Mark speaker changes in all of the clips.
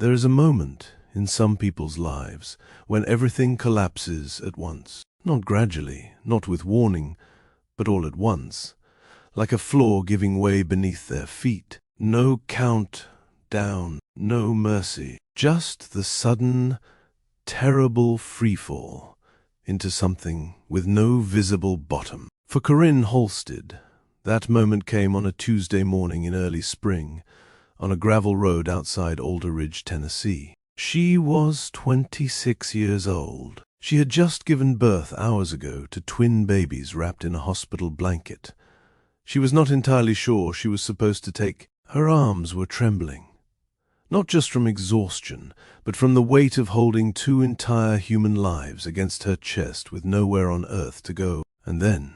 Speaker 1: There is a moment in some people's lives when everything collapses at once. Not gradually, not with warning, but all at once, like a floor giving way beneath their feet. No count down, no mercy, just the sudden, terrible freefall into something with no visible bottom. For Corinne Halstead, that moment came on a Tuesday morning in early spring, on a gravel road outside Alder Ridge, Tennessee. She was 26 years old. She had just given birth hours ago to twin babies wrapped in a hospital blanket. She was not entirely sure she was supposed to take. Her arms were trembling, not just from exhaustion, but from the weight of holding two entire human lives against her chest with nowhere on earth to go. And then,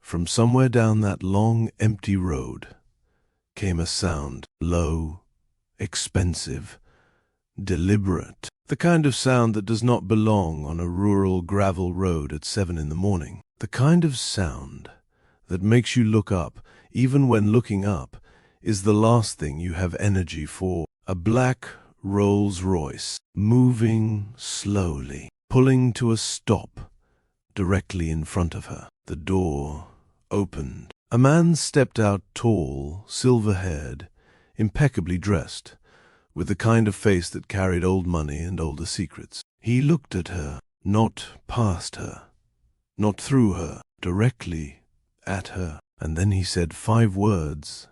Speaker 1: from somewhere down that long, empty road, came a sound, low, expensive, deliberate, the kind of sound that does not belong on a rural gravel road at 7 in the morning, the kind of sound that makes you look up, even when looking up is the last thing you have energy for. A black Rolls Royce, moving slowly, pulling to a stop directly in front of her. The door opened. A man stepped out, tall, silver-haired, impeccably dressed, with the kind of face that carried old money and older secrets. He looked at her, not past her, not through her, directly at her, and then he said 5 words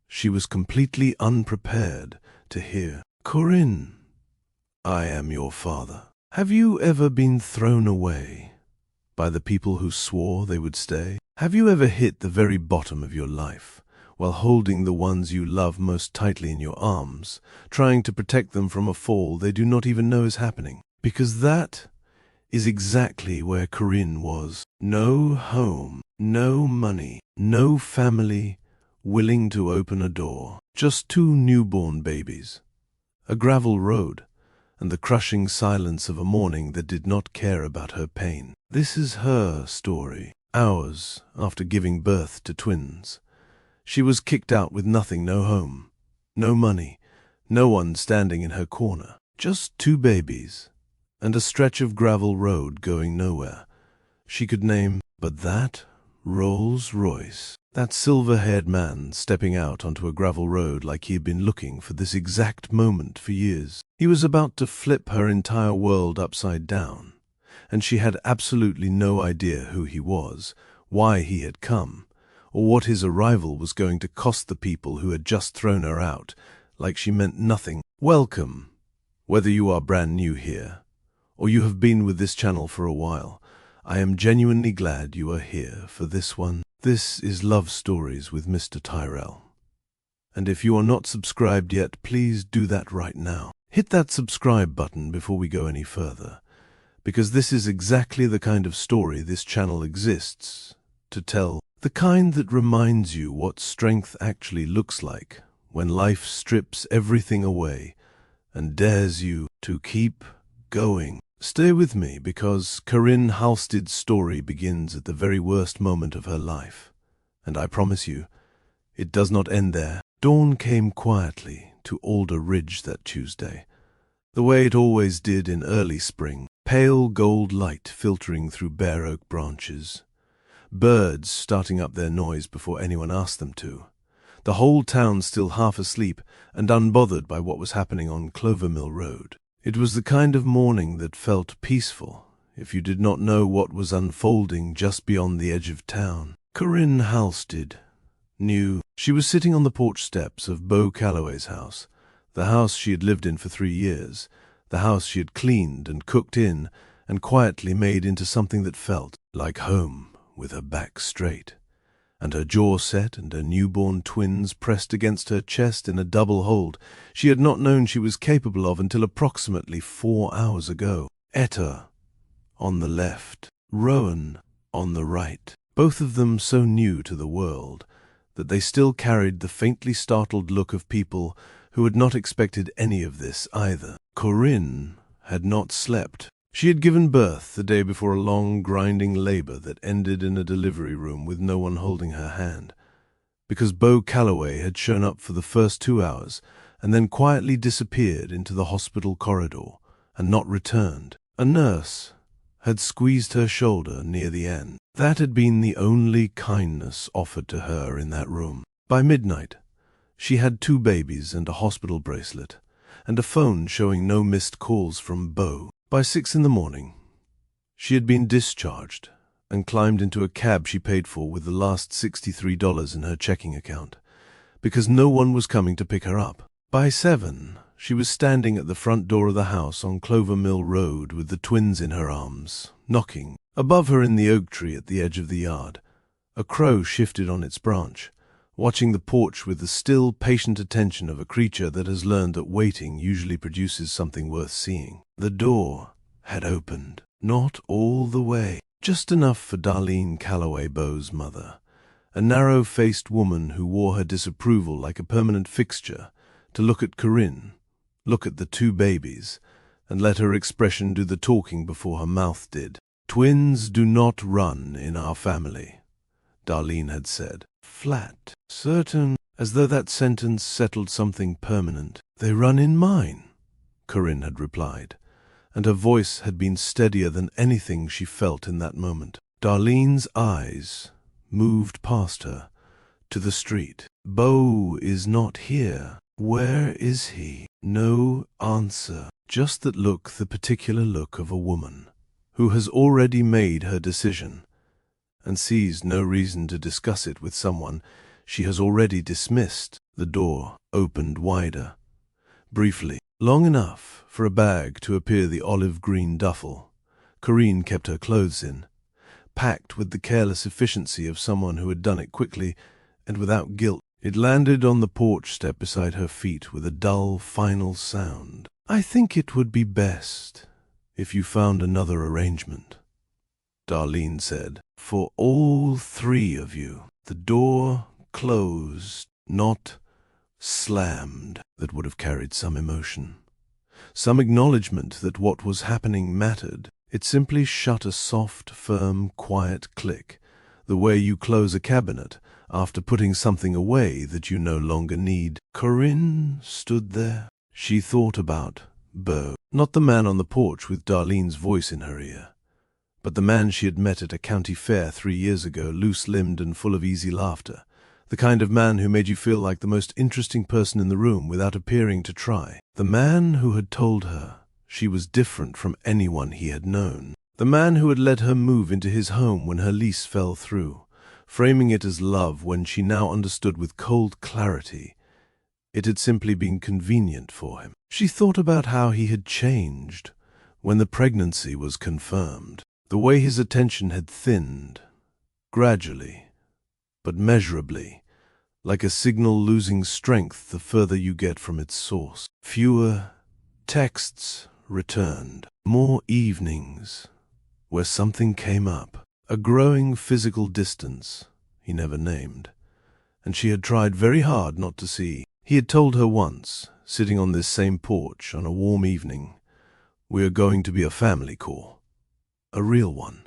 Speaker 1: she was completely unprepared to hear. "Corinne, I am your father." Have you ever been thrown away by the people who swore they would stay? Have you ever hit the very bottom of your life while holding the ones you love most tightly in your arms, trying to protect them from a fall they do not even know is happening? Because that is exactly where Corinne was. No home, no money, no family willing to open a door. Just 2 newborn babies, a gravel road, and the crushing silence of a morning that did not care about her pain. This is her story. Hours after giving birth to twins, she was kicked out with nothing, no home, no money, no one standing in her corner. Just 2 babies, and a stretch of gravel road going nowhere she could name. But that Rolls Royce, that silver-haired man stepping out onto a gravel road like he had been looking for this exact moment for years. He was about to flip her entire world upside down, and she had absolutely no idea who he was, why he had come, or what his arrival was going to cost the people who had just thrown her out, like she meant nothing. Welcome, whether you are brand new here, or you have been with this channel for a while. I am genuinely glad you are here for this one. This is Love Stories with Mr. Tyrell. And if you are not subscribed yet, please do that right now. Hit that subscribe button before we go any further, because this is exactly the kind of story this channel exists to tell. The kind that reminds you what strength actually looks like when life strips everything away and dares you to keep going. Stay with me, because Corinne Halstead's story begins at the very worst moment of her life, and I promise you, it does not end there. Dawn came quietly to Alder Ridge that Tuesday, the way it always did in early spring, pale gold light filtering through bare oak branches, birds starting up their noise before anyone asked them to, the whole town still half asleep and unbothered by what was happening on Clovermill Road. It was the kind of morning that felt peaceful if you did not know what was unfolding just beyond the edge of town. Corinne Halstead knew. She was sitting on the porch steps of Bo Calloway's house, the house she had lived in for 3 years, the house she had cleaned and cooked in and quietly made into something that felt like home, with her back straight, and her jaw set and her newborn twins pressed against her chest in a double hold she had not known she was capable of until approximately 4 hours ago. Etta on the left, Rowan on the right, both of them so new to the world that they still carried the faintly startled look of people who had not expected any of this either. Corinne had not slept. She had given birth the day before a long, grinding labor that ended in a delivery room with no one holding her hand, because Bo Calloway had shown up for the first 2 hours and then quietly disappeared into the hospital corridor and not returned. A nurse had squeezed her shoulder near the end. That had been the only kindness offered to her in that room. By midnight, she had 2 babies and a hospital bracelet, and a phone showing no missed calls from Beau. By 6 in the morning, she had been discharged and climbed into a cab she paid for with the last $63 in her checking account, because no one was coming to pick her up. By 7, she was standing at the front door of the house on Clover Mill Road with the twins in her arms, knocking. Above her in the oak tree at the edge of the yard, a crow shifted on its branch, watching the porch with the still, patient attention of a creature that has learned that waiting usually produces something worth seeing. The door had opened. Not all the way. Just enough for Darlene Calloway Beau's mother, a narrow-faced woman who wore her disapproval like a permanent fixture, to look at Corinne, look at the 2 babies, and let her expression do the talking before her mouth did. "Twins do not run in our family," Darlene had said, flat, certain, as though that sentence settled something permanent. "They run in mine," Corinne had replied, and her voice had been steadier than anything she felt in that moment. Darlene's eyes moved past her to the street. "Beau is not here. Where is he?" No answer. Just that look, the particular look of a woman who has already made her decision and sees no reason to discuss it with someone she has already dismissed. The door opened wider, briefly, long enough for a bag to appear, the olive-green duffel Corinne kept her clothes in, packed with the careless efficiency of someone who had done it quickly and without guilt. It landed on the porch step beside her feet with a dull, final sound. "I think it would be best if you found another arrangement," Darlene said, "for all 3 of you." The door closed, not slammed. That would have carried some emotion, some acknowledgement that what was happening mattered. It simply shut, a soft, firm, quiet click, the way you close a cabinet after putting something away that you no longer need. Corinne stood there. She thought about Beau, not the man on the porch with Darlene's voice in her ear, but the man she had met at a county fair 3 years ago, loose-limbed and full of easy laughter, the kind of man who made you feel like the most interesting person in the room without appearing to try. The man who had told her she was different from anyone he had known. The man who had let her move into his home when her lease fell through, framing it as love when she now understood with cold clarity it had simply been convenient for him. She thought about how he had changed when the pregnancy was confirmed, the way his attention had thinned, gradually, but measurably, like a signal losing strength the further you get from its source. Fewer texts returned, more evenings where something came up, a growing physical distance he never named, and she had tried very hard not to see. He had told her once, sitting on this same porch on a warm evening, "We are going to be a family core. A real one.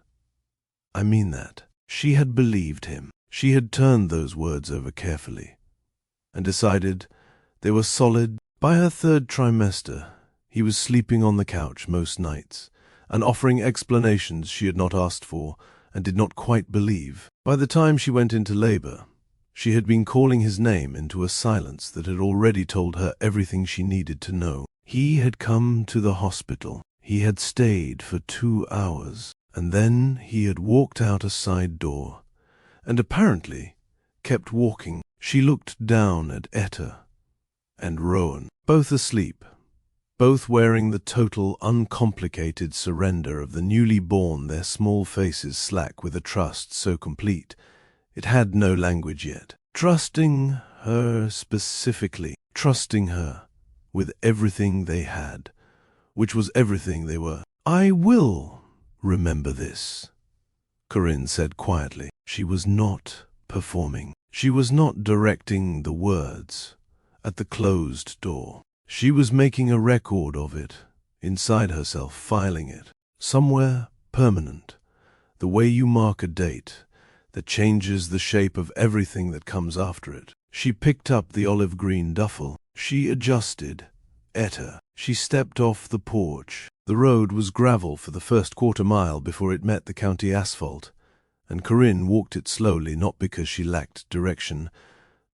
Speaker 1: I mean that." She had believed him. She had turned those words over carefully and decided they were solid. By her 3rd trimester, he was sleeping on the couch most nights and offering explanations she had not asked for and did not quite believe. By the time she went into labor, she had been calling his name into a silence that had already told her everything she needed to know. He had come to the hospital. He had stayed for 2 hours, and then he had walked out a side door, and apparently kept walking. She looked down at Etta and Rowan, both asleep, both wearing the total, uncomplicated surrender of the newly born, their small faces slack with a trust so complete it had no language yet. Trusting her specifically, trusting her with everything they had, which was everything they were. "I will remember this," Corinne said quietly. She was not performing. She was not directing the words at the closed door. She was making a record of it, inside herself, filing it, somewhere permanent, the way you mark a date that changes the shape of everything that comes after it. She picked up the olive-green duffel. She adjusted. Etta. She stepped off the porch. The road was gravel for the first quarter-mile before it met the county asphalt, and Corinne walked it slowly, not because she lacked direction,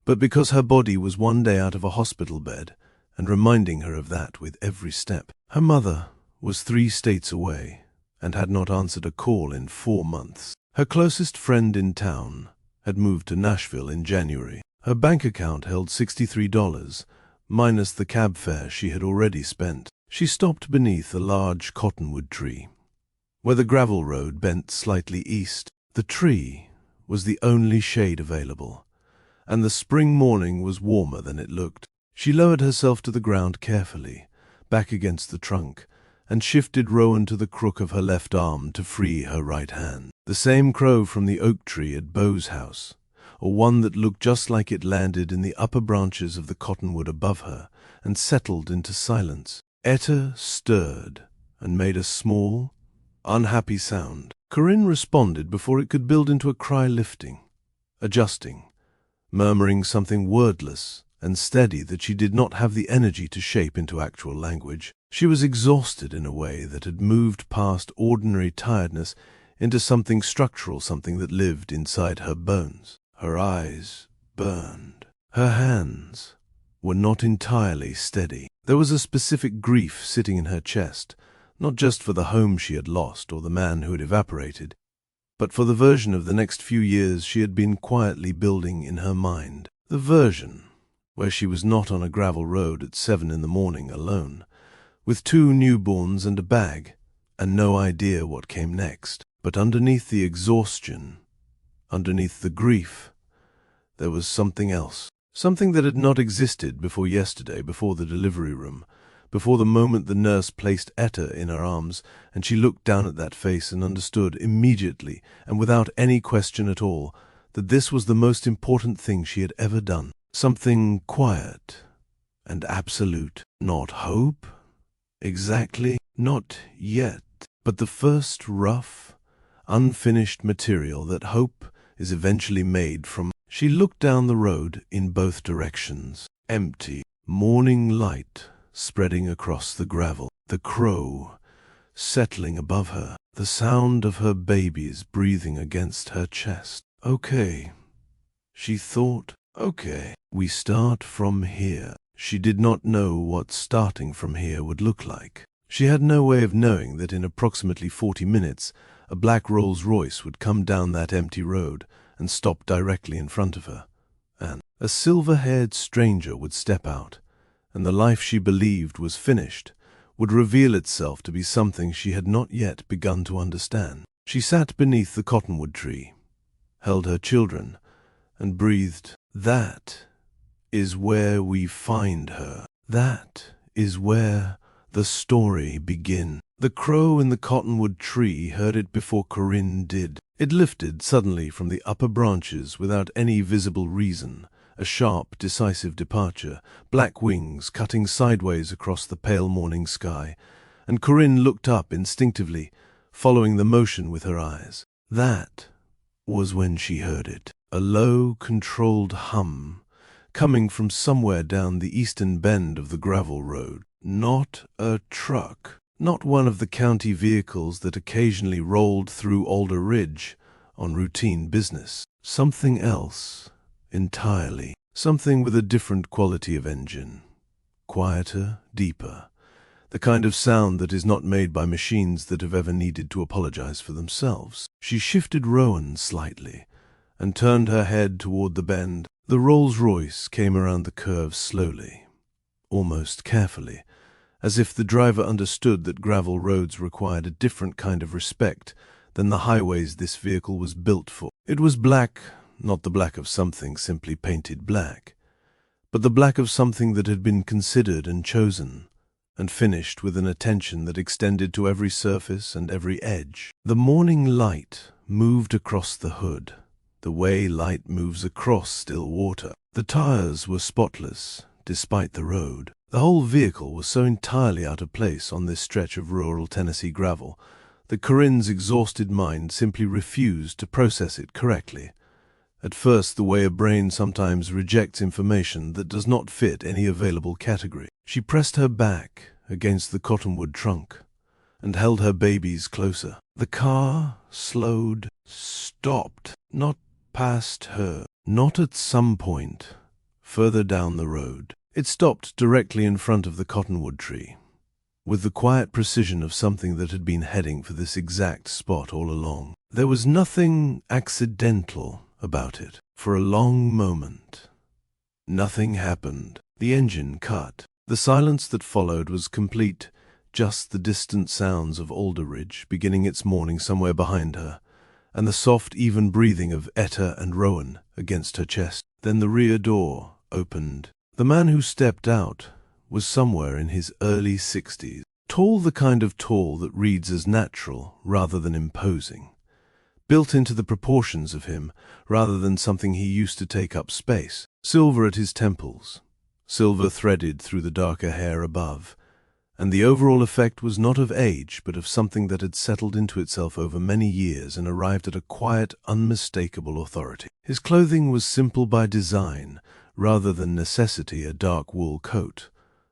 Speaker 1: but because her body was one day out of a hospital bed and reminding her of that with every step. Her mother was 3 states away and had not answered a call in 4 months. Her closest friend in town had moved to Nashville in January. Her bank account held $63, minus the cab fare she had already spent. She stopped beneath a large cottonwood tree, where the gravel road bent slightly east. The tree was the only shade available, and the spring morning was warmer than it looked. She lowered herself to the ground carefully, back against the trunk, and shifted Rowan to the crook of her left arm to free her right hand. The same crow from the oak tree at Beau's house, or one that looked just like it landed in the upper branches of the cottonwood above her and settled into silence. Etta stirred and made a small, unhappy sound. Corinne responded before it could build into a cry, lifting, adjusting, murmuring something wordless and steady that she did not have the energy to shape into actual language. She was exhausted in a way that had moved past ordinary tiredness into something structural, something that lived inside her bones. Her eyes burned. Her hands were not entirely steady. There was a specific grief sitting in her chest, not just for the home she had lost or the man who had evaporated, but for the version of the next few years she had been quietly building in her mind. The version where she was not on a gravel road at 7 in the morning alone, with 2 newborns and a bag, and no idea what came next. But underneath the exhaustion, underneath the grief, there was something else. Something that had not existed before yesterday, before the delivery room, before the moment the nurse placed Etta in her arms, and she looked down at that face and understood immediately, and without any question at all, that this was the most important thing she had ever done. Something quiet and absolute. Not hope, exactly, not yet, but the first rough, unfinished material that hope is eventually made from. She looked down the road in both directions. Empty. Morning light spreading across the gravel. The crow settling above her. The sound of her babies breathing against her chest. Okay, she thought. Okay, we start from here. She did not know what starting from here would look like. She had no way of knowing that in approximately 40 minutes a black Rolls Royce would come down that empty road and stop directly in front of her, and a silver-haired stranger would step out, and the life she believed was finished would reveal itself to be something she had not yet begun to understand. She sat beneath the cottonwood tree, held her children, and breathed. That is where we find her. That is where the story begins. The crow in the cottonwood tree heard it before Corinne did. It lifted suddenly from the upper branches without any visible reason, a sharp, decisive departure, black wings cutting sideways across the pale morning sky, and Corinne looked up instinctively, following the motion with her eyes. That was when she heard it, a low, controlled hum, coming from somewhere down the eastern bend of the gravel road. Not a truck. Not one of the county vehicles that occasionally rolled through Alder Ridge on routine business. Something else entirely. Something with a different quality of engine. Quieter, deeper. The kind of sound that is not made by machines that have ever needed to apologize for themselves. She shifted Rowan slightly and turned her head toward the bend. The Rolls Royce came around the curve slowly, almost carefully, as if the driver understood that gravel roads required a different kind of respect than the highways this vehicle was built for. It was black, not the black of something simply painted black, but the black of something that had been considered and chosen, and finished with an attention that extended to every surface and every edge. The morning light moved across the hood, the way light moves across still water. The tires were spotless, despite the road. The whole vehicle was so entirely out of place on this stretch of rural Tennessee gravel that Corinne's exhausted mind simply refused to process it correctly. At first, the way a brain sometimes rejects information that does not fit any available category. She pressed her back against the cottonwood trunk and held her babies closer. The car slowed, stopped, not past her, not at some point further down the road. It stopped directly in front of the cottonwood tree, with the quiet precision of something that had been heading for this exact spot all along. There was nothing accidental about it. For a long moment, nothing happened. The engine cut. The silence that followed was complete, just the distant sounds of Alder Ridge beginning its morning somewhere behind her, and the soft, even breathing of Etta and Rowan against her chest. Then the rear door opened. The man who stepped out was somewhere in his early 60s, tall, the kind of tall that reads as natural rather than imposing, built into the proportions of him rather than something he used to take up space. Silver at his temples, silver threaded through the darker hair above, and the overall effect was not of age but of something that had settled into itself over many years and arrived at a quiet, unmistakable authority. His clothing was simple by design rather than necessity, a dark wool coat,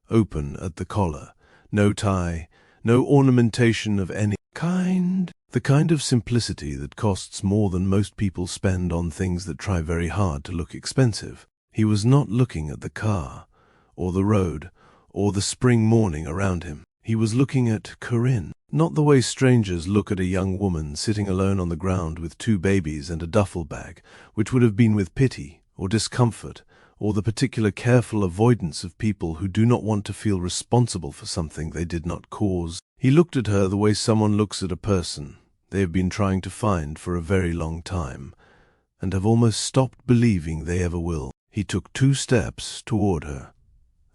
Speaker 1: open at the collar, no tie, no ornamentation of any kind. The kind of simplicity that costs more than most people spend on things that try very hard to look expensive. He was not looking at the car, or the road, or the spring morning around him. He was looking at Corinne, not the way strangers look at a young woman sitting alone on the ground with 2 babies and a duffel bag, which would have been with pity, or discomfort, or the particular careful avoidance of people who do not want to feel responsible for something they did not cause. He looked at her the way someone looks at a person they have been trying to find for a very long time, and have almost stopped believing they ever will. He took 2 steps toward her,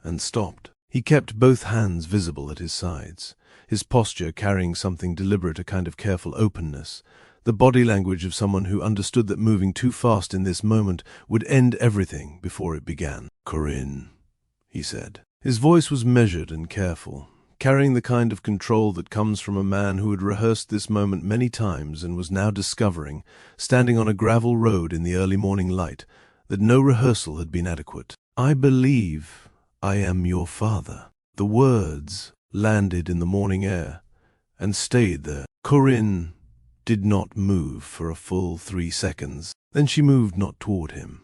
Speaker 1: and stopped. He kept both hands visible at his sides, his posture carrying something deliberate, a kind of careful openness, the body language of someone who understood that moving too fast in this moment would end everything before it began. "Corinne," he said. His voice was measured and careful, carrying the kind of control that comes from a man who had rehearsed this moment many times and was now discovering, standing on a gravel road in the early morning light, that no rehearsal had been adequate. "I believe I am your father." The words landed in the morning air and stayed there. Corinne did not move for a full 3 seconds. Then she moved not toward him,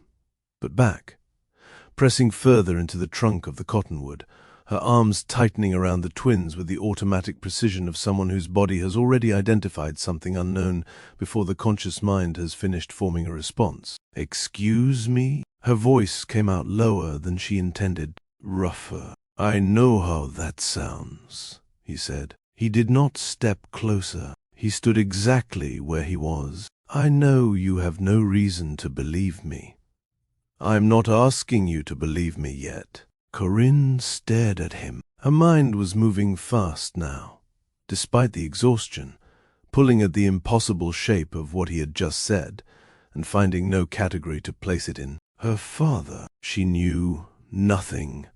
Speaker 1: but back, pressing further into the trunk of the cottonwood, her arms tightening around the twins with the automatic precision of someone whose body has already identified something unknown before the conscious mind has finished forming a response. "Excuse me?" Her voice came out lower than she intended, rougher. "I know how that sounds," he said. He did not step closer. He stood exactly where he was. "I know you have no reason to believe me. I'm not asking you to believe me yet." Corinne stared at him. Her mind was moving fast now, despite the exhaustion, pulling at the impossible shape of what he had just said, and finding no category to place it in. Her father. She knew nothing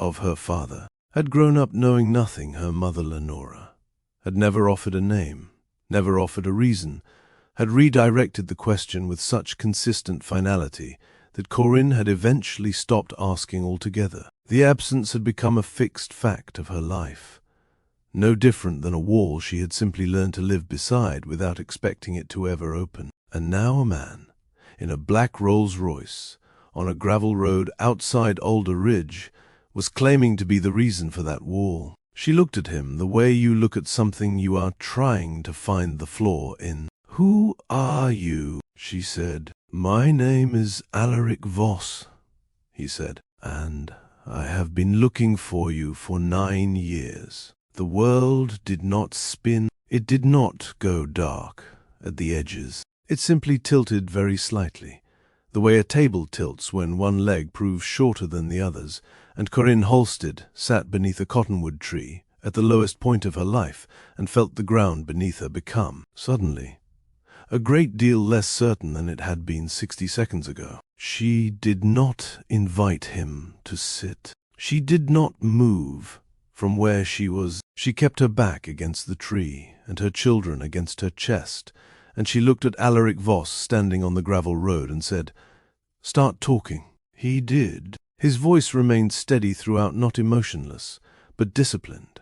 Speaker 1: of her father, had grown up knowing nothing. Her mother Lenora had never offered a name, never offered a reason, had redirected the question with such consistent finality that Corinne had eventually stopped asking altogether. The absence had become a fixed fact of her life, no different than a wall she had simply learned to live beside without expecting it to ever open. And now a man, in a black Rolls Royce, on a gravel road outside Alder Ridge, was claiming to be the reason for that wall. She looked at him the way you look at something you are trying to find the flaw in. "Who are you?" she said. "My name is Alaric Voss," he said, "and I have been looking for you for 9 years. The world did not spin. It did not go dark at the edges. It simply tilted very slightly, the way a table tilts when one leg proves shorter than the others, and Corinne Halstead sat beneath a cottonwood tree at the lowest point of her life and felt the ground beneath her become, suddenly, a great deal less certain than it had been 60 seconds ago. She did not invite him to sit. She did not move from where she was. She kept her back against the tree and her children against her chest, and she looked at Alaric Voss standing on the gravel road and said, "Start talking." He did. His voice remained steady throughout, not emotionless, but disciplined.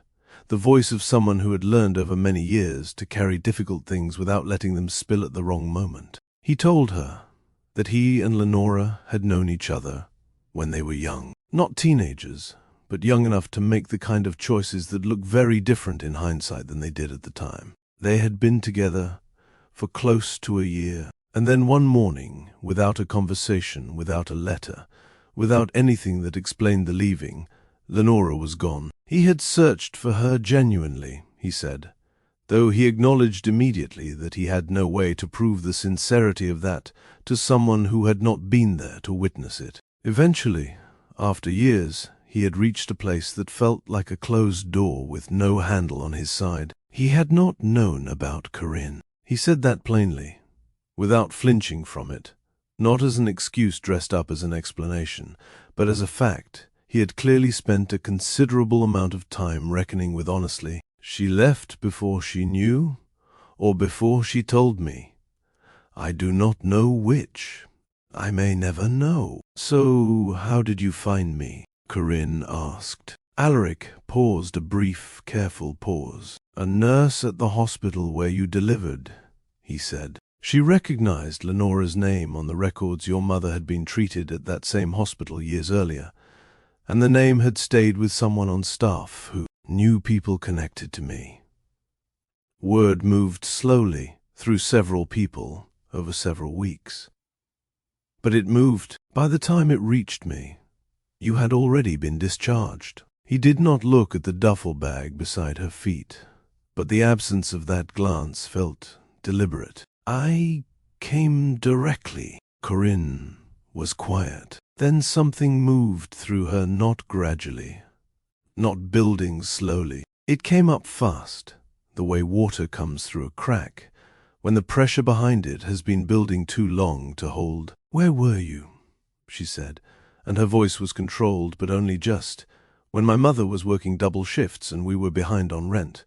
Speaker 1: The voice of someone who had learned over many years to carry difficult things without letting them spill at the wrong moment. He told her that he and Lenora had known each other when they were young. Not teenagers, but young enough to make the kind of choices that look very different in hindsight than they did at the time. They had been together for close to a year, and then one morning, without a conversation, without a letter, without anything that explained the leaving, Lenora was gone. He had searched for her genuinely, he said, though he acknowledged immediately that he had no way to prove the sincerity of that to someone who had not been there to witness it. Eventually, after years, he had reached a place that felt like a closed door with no handle on his side. He had not known about Corinne. He said that plainly, without flinching from it, not as an excuse dressed up as an explanation, but as a fact. He had clearly spent a considerable amount of time reckoning with honestly. She left before she knew, or before she told me. I do not know which. I may never know. So, how did you find me? Corinne asked. Alaric paused a brief, careful pause. A nurse at the hospital where you delivered, he said. She recognized Lenora's name on the records. Your mother had been treated at that same hospital years earlier, and the name had stayed with someone on staff who knew people connected to me. Word moved slowly through several people over several weeks. But it moved. By the time it reached me, you had already been discharged. He did not look at the duffel bag beside her feet, but the absence of that glance felt deliberate. I came directly. Corinne was quiet. Then something moved through her, not gradually, not building slowly. It came up fast, the way water comes through a crack, when the pressure behind it has been building too long to hold. Where were you? She said, and her voice was controlled, but only just. When my mother was working double shifts and we were behind on rent.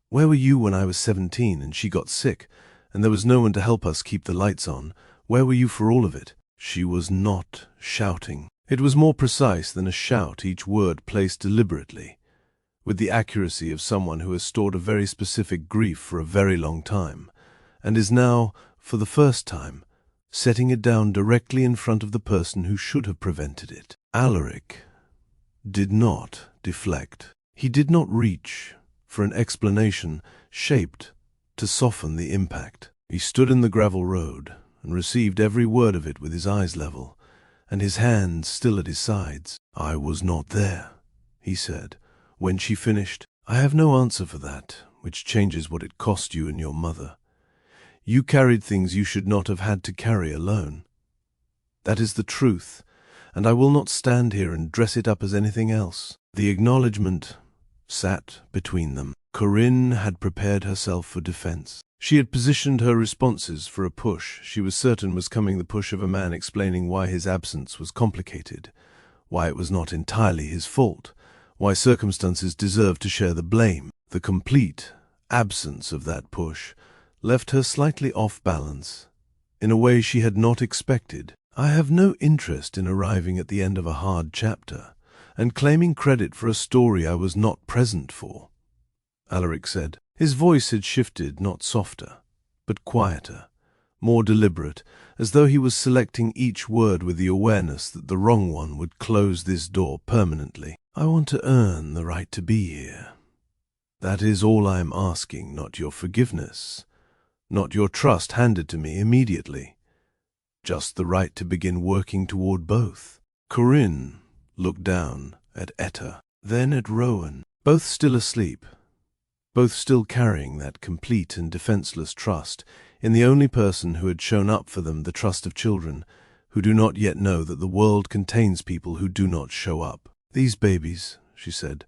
Speaker 1: Where were you when I was 17 and she got sick, and there was no one to help us keep the lights on? Where were you for all of it? She was not shouting. It was more precise than a shout, each word placed deliberately, with the accuracy of someone who has stored a very specific grief for a very long time, and is now, for the first time, setting it down directly in front of the person who should have prevented it. Alaric did not deflect. He did not reach for an explanation shaped to soften the impact. He stood in the gravel road and received every word of it with his eyes level, and his hands still at his sides. I was not there, he said. When she finished, I have no answer for that, which changes what it cost you and your mother. You carried things you should not have had to carry alone. That is the truth, and I will not stand here and dress it up as anything else. The acknowledgement sat between them. Corinne had prepared herself for defense. She had positioned her responses for a push she was certain was coming, the push of a man explaining why his absence was complicated, why it was not entirely his fault, why circumstances deserved to share the blame. The complete absence of that push left her slightly off balance, in a way she had not expected. I have no interest in arriving at the end of a hard chapter and claiming credit for a story I was not present for, Alaric said. His voice had shifted, not softer, but quieter, more deliberate, as though he was selecting each word with the awareness that the wrong one would close this door permanently. I want to earn the right to be here. That is all I am asking, not your forgiveness, not your trust handed to me immediately, just the right to begin working toward both. Corinne looked down at Etta, then at Rowan, both still asleep, both still carrying that complete and defenseless trust in the only person who had shown up for them, the trust of children who do not yet know that the world contains people who do not show up. These babies, she said,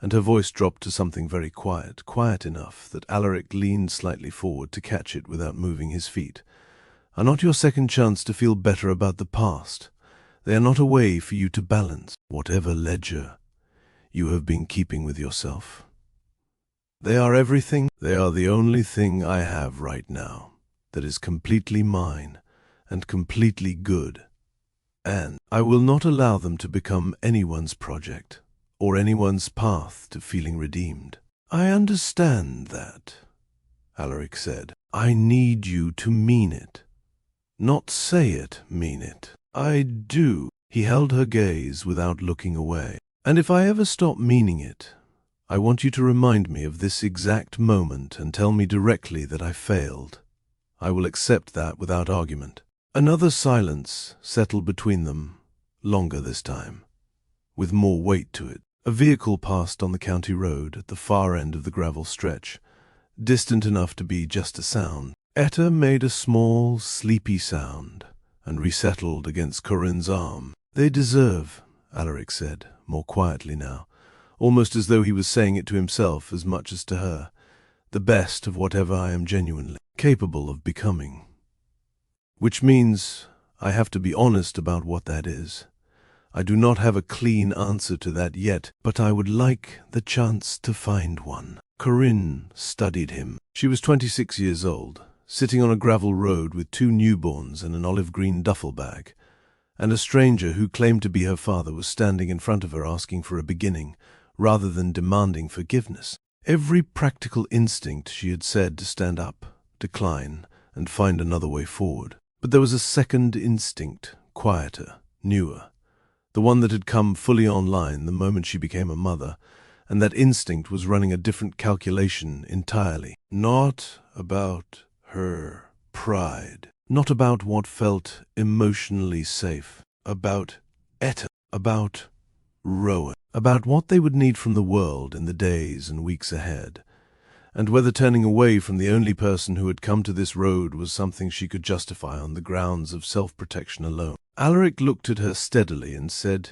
Speaker 1: and her voice dropped to something very quiet, quiet enough that Alaric leaned slightly forward to catch it without moving his feet, are not your second chance to feel better about the past. They are not a way for you to balance whatever ledger you have been keeping with yourself. They are everything. They are the only thing I have right now. that is completely mine and completely good. And I will not allow them to become anyone's project or anyone's path to feeling redeemed. I understand that, Alaric said. I need you to mean it. Not say it, mean it. I do. He held her gaze without looking away. And if I ever stop meaning it, I want you to remind me of this exact moment and tell me directly that I failed. I will accept that without argument. Another silence settled between them, longer this time, with more weight to it. A vehicle passed on the county road at the far end of the gravel stretch, distant enough to be just a sound. Etta made a small, sleepy sound and resettled against Corinne's arm. They deserve, Alaric said, more quietly now, almost as though he was saying it to himself as much as to her, the best of whatever I am genuinely capable of becoming. Which means I have to be honest about what that is. I do not have a clean answer to that yet, but I would like the chance to find one. Corinne studied him. She was 26 years old, sitting on a gravel road with 2 newborns and an olive-green duffel bag, and a stranger who claimed to be her father was standing in front of her asking for a beginning, rather than demanding forgiveness. Every practical instinct she had said to stand up, decline, and find another way forward. But there was a second instinct, quieter, newer, the one that had come fully online the moment she became a mother, and that instinct was running a different calculation entirely. Not about her pride, not about what felt emotionally safe, about Etta, about Rowan, about what they would need from the world in the days and weeks ahead, and whether turning away from the only person who had come to this road was something she could justify on the grounds of self-protection alone. Alaric looked at her steadily and said,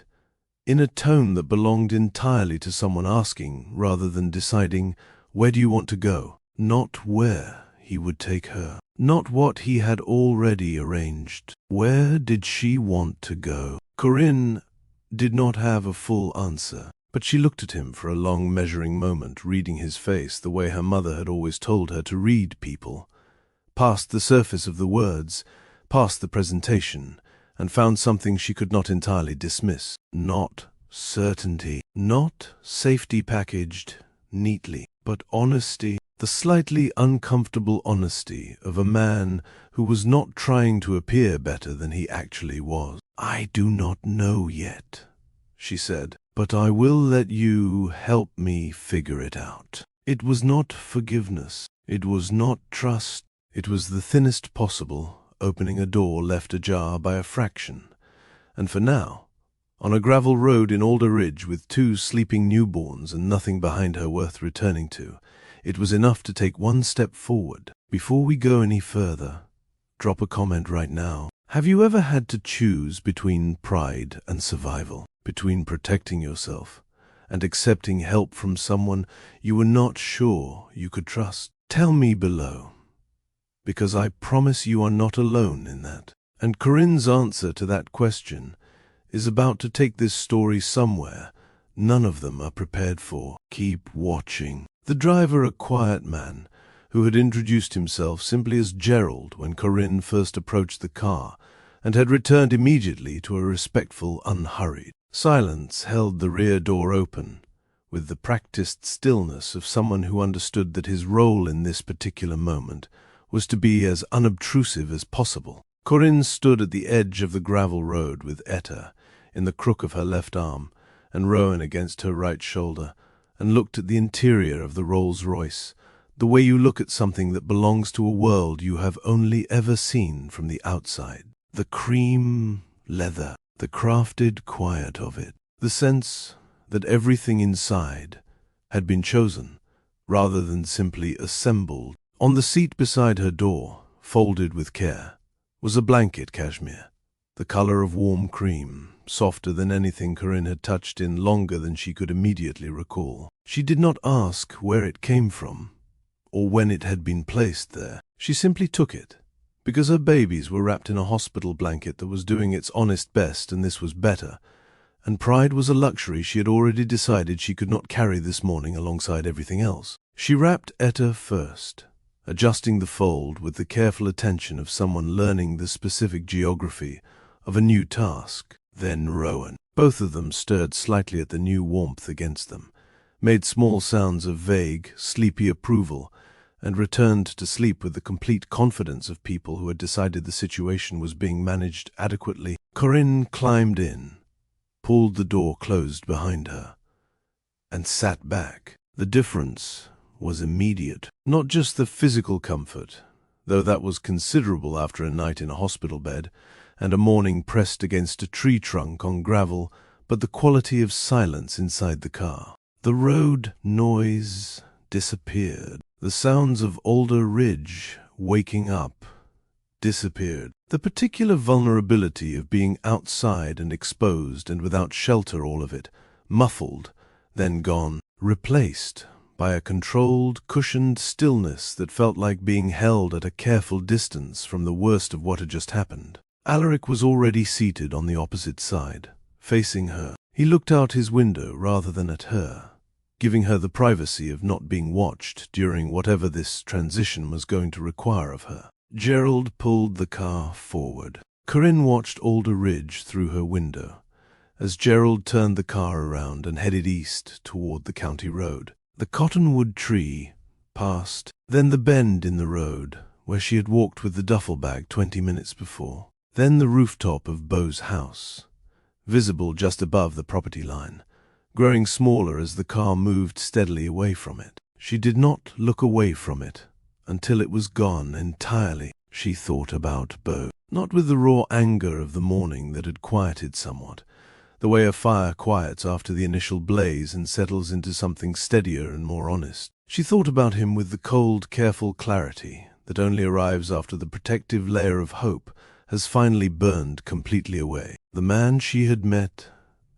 Speaker 1: in a tone that belonged entirely to someone asking rather than deciding, where do you want to go? Not where he would take her, not what he had already arranged. Where did she want to go? Corinne did not have a full answer, but she looked at him for a long measuring moment, reading his face the way her mother had always told her to read people, past the surface of the words, past the presentation, and found something she could not entirely dismiss. Not certainty, not safety packaged neatly, but honesty, the slightly uncomfortable honesty of a man who was not trying to appear better than he actually was. I do not know yet, she said, but I will let you help me figure it out. It was not forgiveness. It was not trust. It was the thinnest possible, opening a door left ajar by a fraction. And for now, on a gravel road in Alder Ridge with 2 sleeping newborns and nothing behind her worth returning to, it was enough to take one step forward. Before we go any further, drop a comment right now. Have you ever had to choose between pride and survival, between protecting yourself and accepting help from someone you were not sure you could trust? Tell me below, because I promise you are not alone in that. And Corinne's answer to that question is about to take this story somewhere none of them are prepared for. Keep watching. The driver, a quiet man, who had introduced himself simply as Gerald when Corinne first approached the car, and had returned immediately to a respectful, unhurried silence, held the rear door open, with the practiced stillness of someone who understood that his role in this particular moment was to be as unobtrusive as possible. Corinne stood at the edge of the gravel road with Etta in the crook of her left arm and Rowan against her right shoulder, and looked at the interior of the Rolls Royce, the way you look at something that belongs to a world you have only ever seen from the outside. The cream leather, the crafted quiet of it, the sense that everything inside had been chosen rather than simply assembled. On the seat beside her door, folded with care, was a blanket cashmere, the color of warm cream, softer than anything Corinne had touched in longer than she could immediately recall. She did not ask where it came from, or when it had been placed there. She simply took it, because her babies were wrapped in a hospital blanket that was doing its honest best, and this was better, and pride was a luxury she had already decided she could not carry this morning alongside everything else. She wrapped Etta first, adjusting the fold with the careful attention of someone learning the specific geography of a new task. Then Rowan. Both of them stirred slightly at the new warmth against them, made small sounds of vague, sleepy approval, and returned to sleep with the complete confidence of people who had decided the situation was being managed adequately. Corinne climbed in, pulled the door closed behind her, and sat back. The difference was immediate. Not just the physical comfort, though that was considerable after a night in a hospital bed and a morning pressed against a tree trunk on gravel, but the quality of silence inside the car. The road noise disappeared. The sounds of Alder Ridge waking up disappeared. The particular vulnerability of being outside and exposed and without shelter, all of it, muffled, then gone, replaced by a controlled, cushioned stillness that felt like being held at a careful distance from the worst of what had just happened. Alaric was already seated on the opposite side, facing her. He looked out his window rather than at her, giving her the privacy of not being watched during whatever this transition was going to require of her. Gerald pulled the car forward. Corinne watched Alder Ridge through her window as Gerald turned the car around and headed east toward the county road. The cottonwood tree passed, then the bend in the road where she had walked with the duffel bag 20 minutes before. Then the rooftop of Beau's house, visible just above the property line, growing smaller as the car moved steadily away from it. She did not look away from it until it was gone entirely. She thought about Beau, not with the raw anger of the morning that had quieted somewhat, the way a fire quiets after the initial blaze and settles into something steadier and more honest. She thought about him with the cold, careful clarity that only arrives after the protective layer of hope has finally burned completely away. The man she had met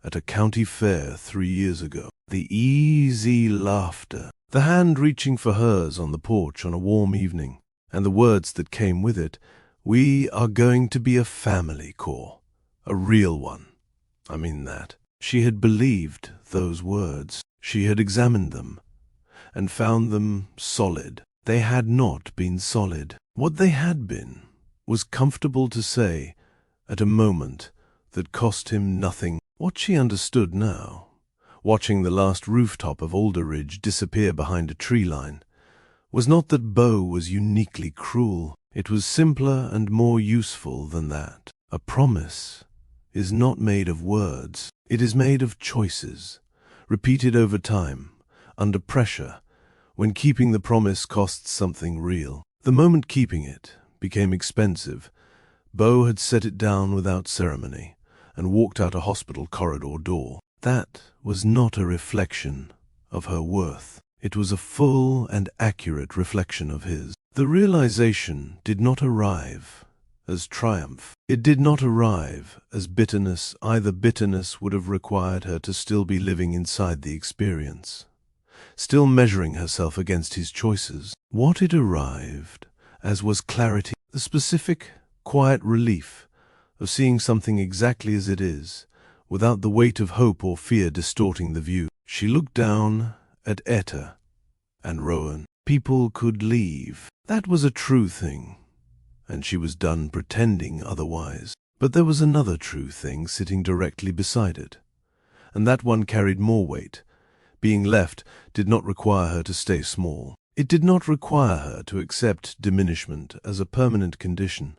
Speaker 1: at a county fair 3 years ago. The easy laughter, the hand reaching for hers on the porch on a warm evening, and the words that came with it, "We are going to be a family, Cor. A real one. I mean that." She had believed those words. She had examined them and found them solid. They had not been solid. What they had been was comfortable to say at a moment that cost him nothing. What she understood now, watching the last rooftop of Alder Ridge disappear behind a tree line, was not that Beau was uniquely cruel. It was simpler and more useful than that. A promise is not made of words. It is made of choices, repeated over time, under pressure, when keeping the promise costs something real. The moment keeping it became expensive, Beau had set it down without ceremony and walked out a hospital corridor door. That was not a reflection of her worth. It was a full and accurate reflection of his. The realization did not arrive as triumph. It did not arrive as bitterness. Either bitterness would have required her to still be living inside the experience, still measuring herself against his choices. What it arrived as was clarity, the specific, quiet relief of seeing something exactly as it is, without the weight of hope or fear distorting the view. She looked down at Etta and Rowan. People could leave. That was a true thing, and she was done pretending otherwise. But there was another true thing sitting directly beside it, and that one carried more weight. Being left did not require her to stay small. It did not require her to accept diminishment as a permanent condition,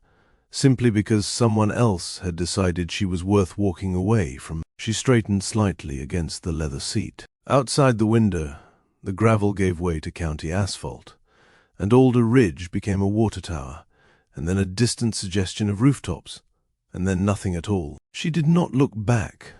Speaker 1: simply because someone else had decided she was worth walking away from. She straightened slightly against the leather seat. Outside the window, the gravel gave way to county asphalt, and Alder Ridge became a water tower, and then a distant suggestion of rooftops, and then nothing at all. She did not look back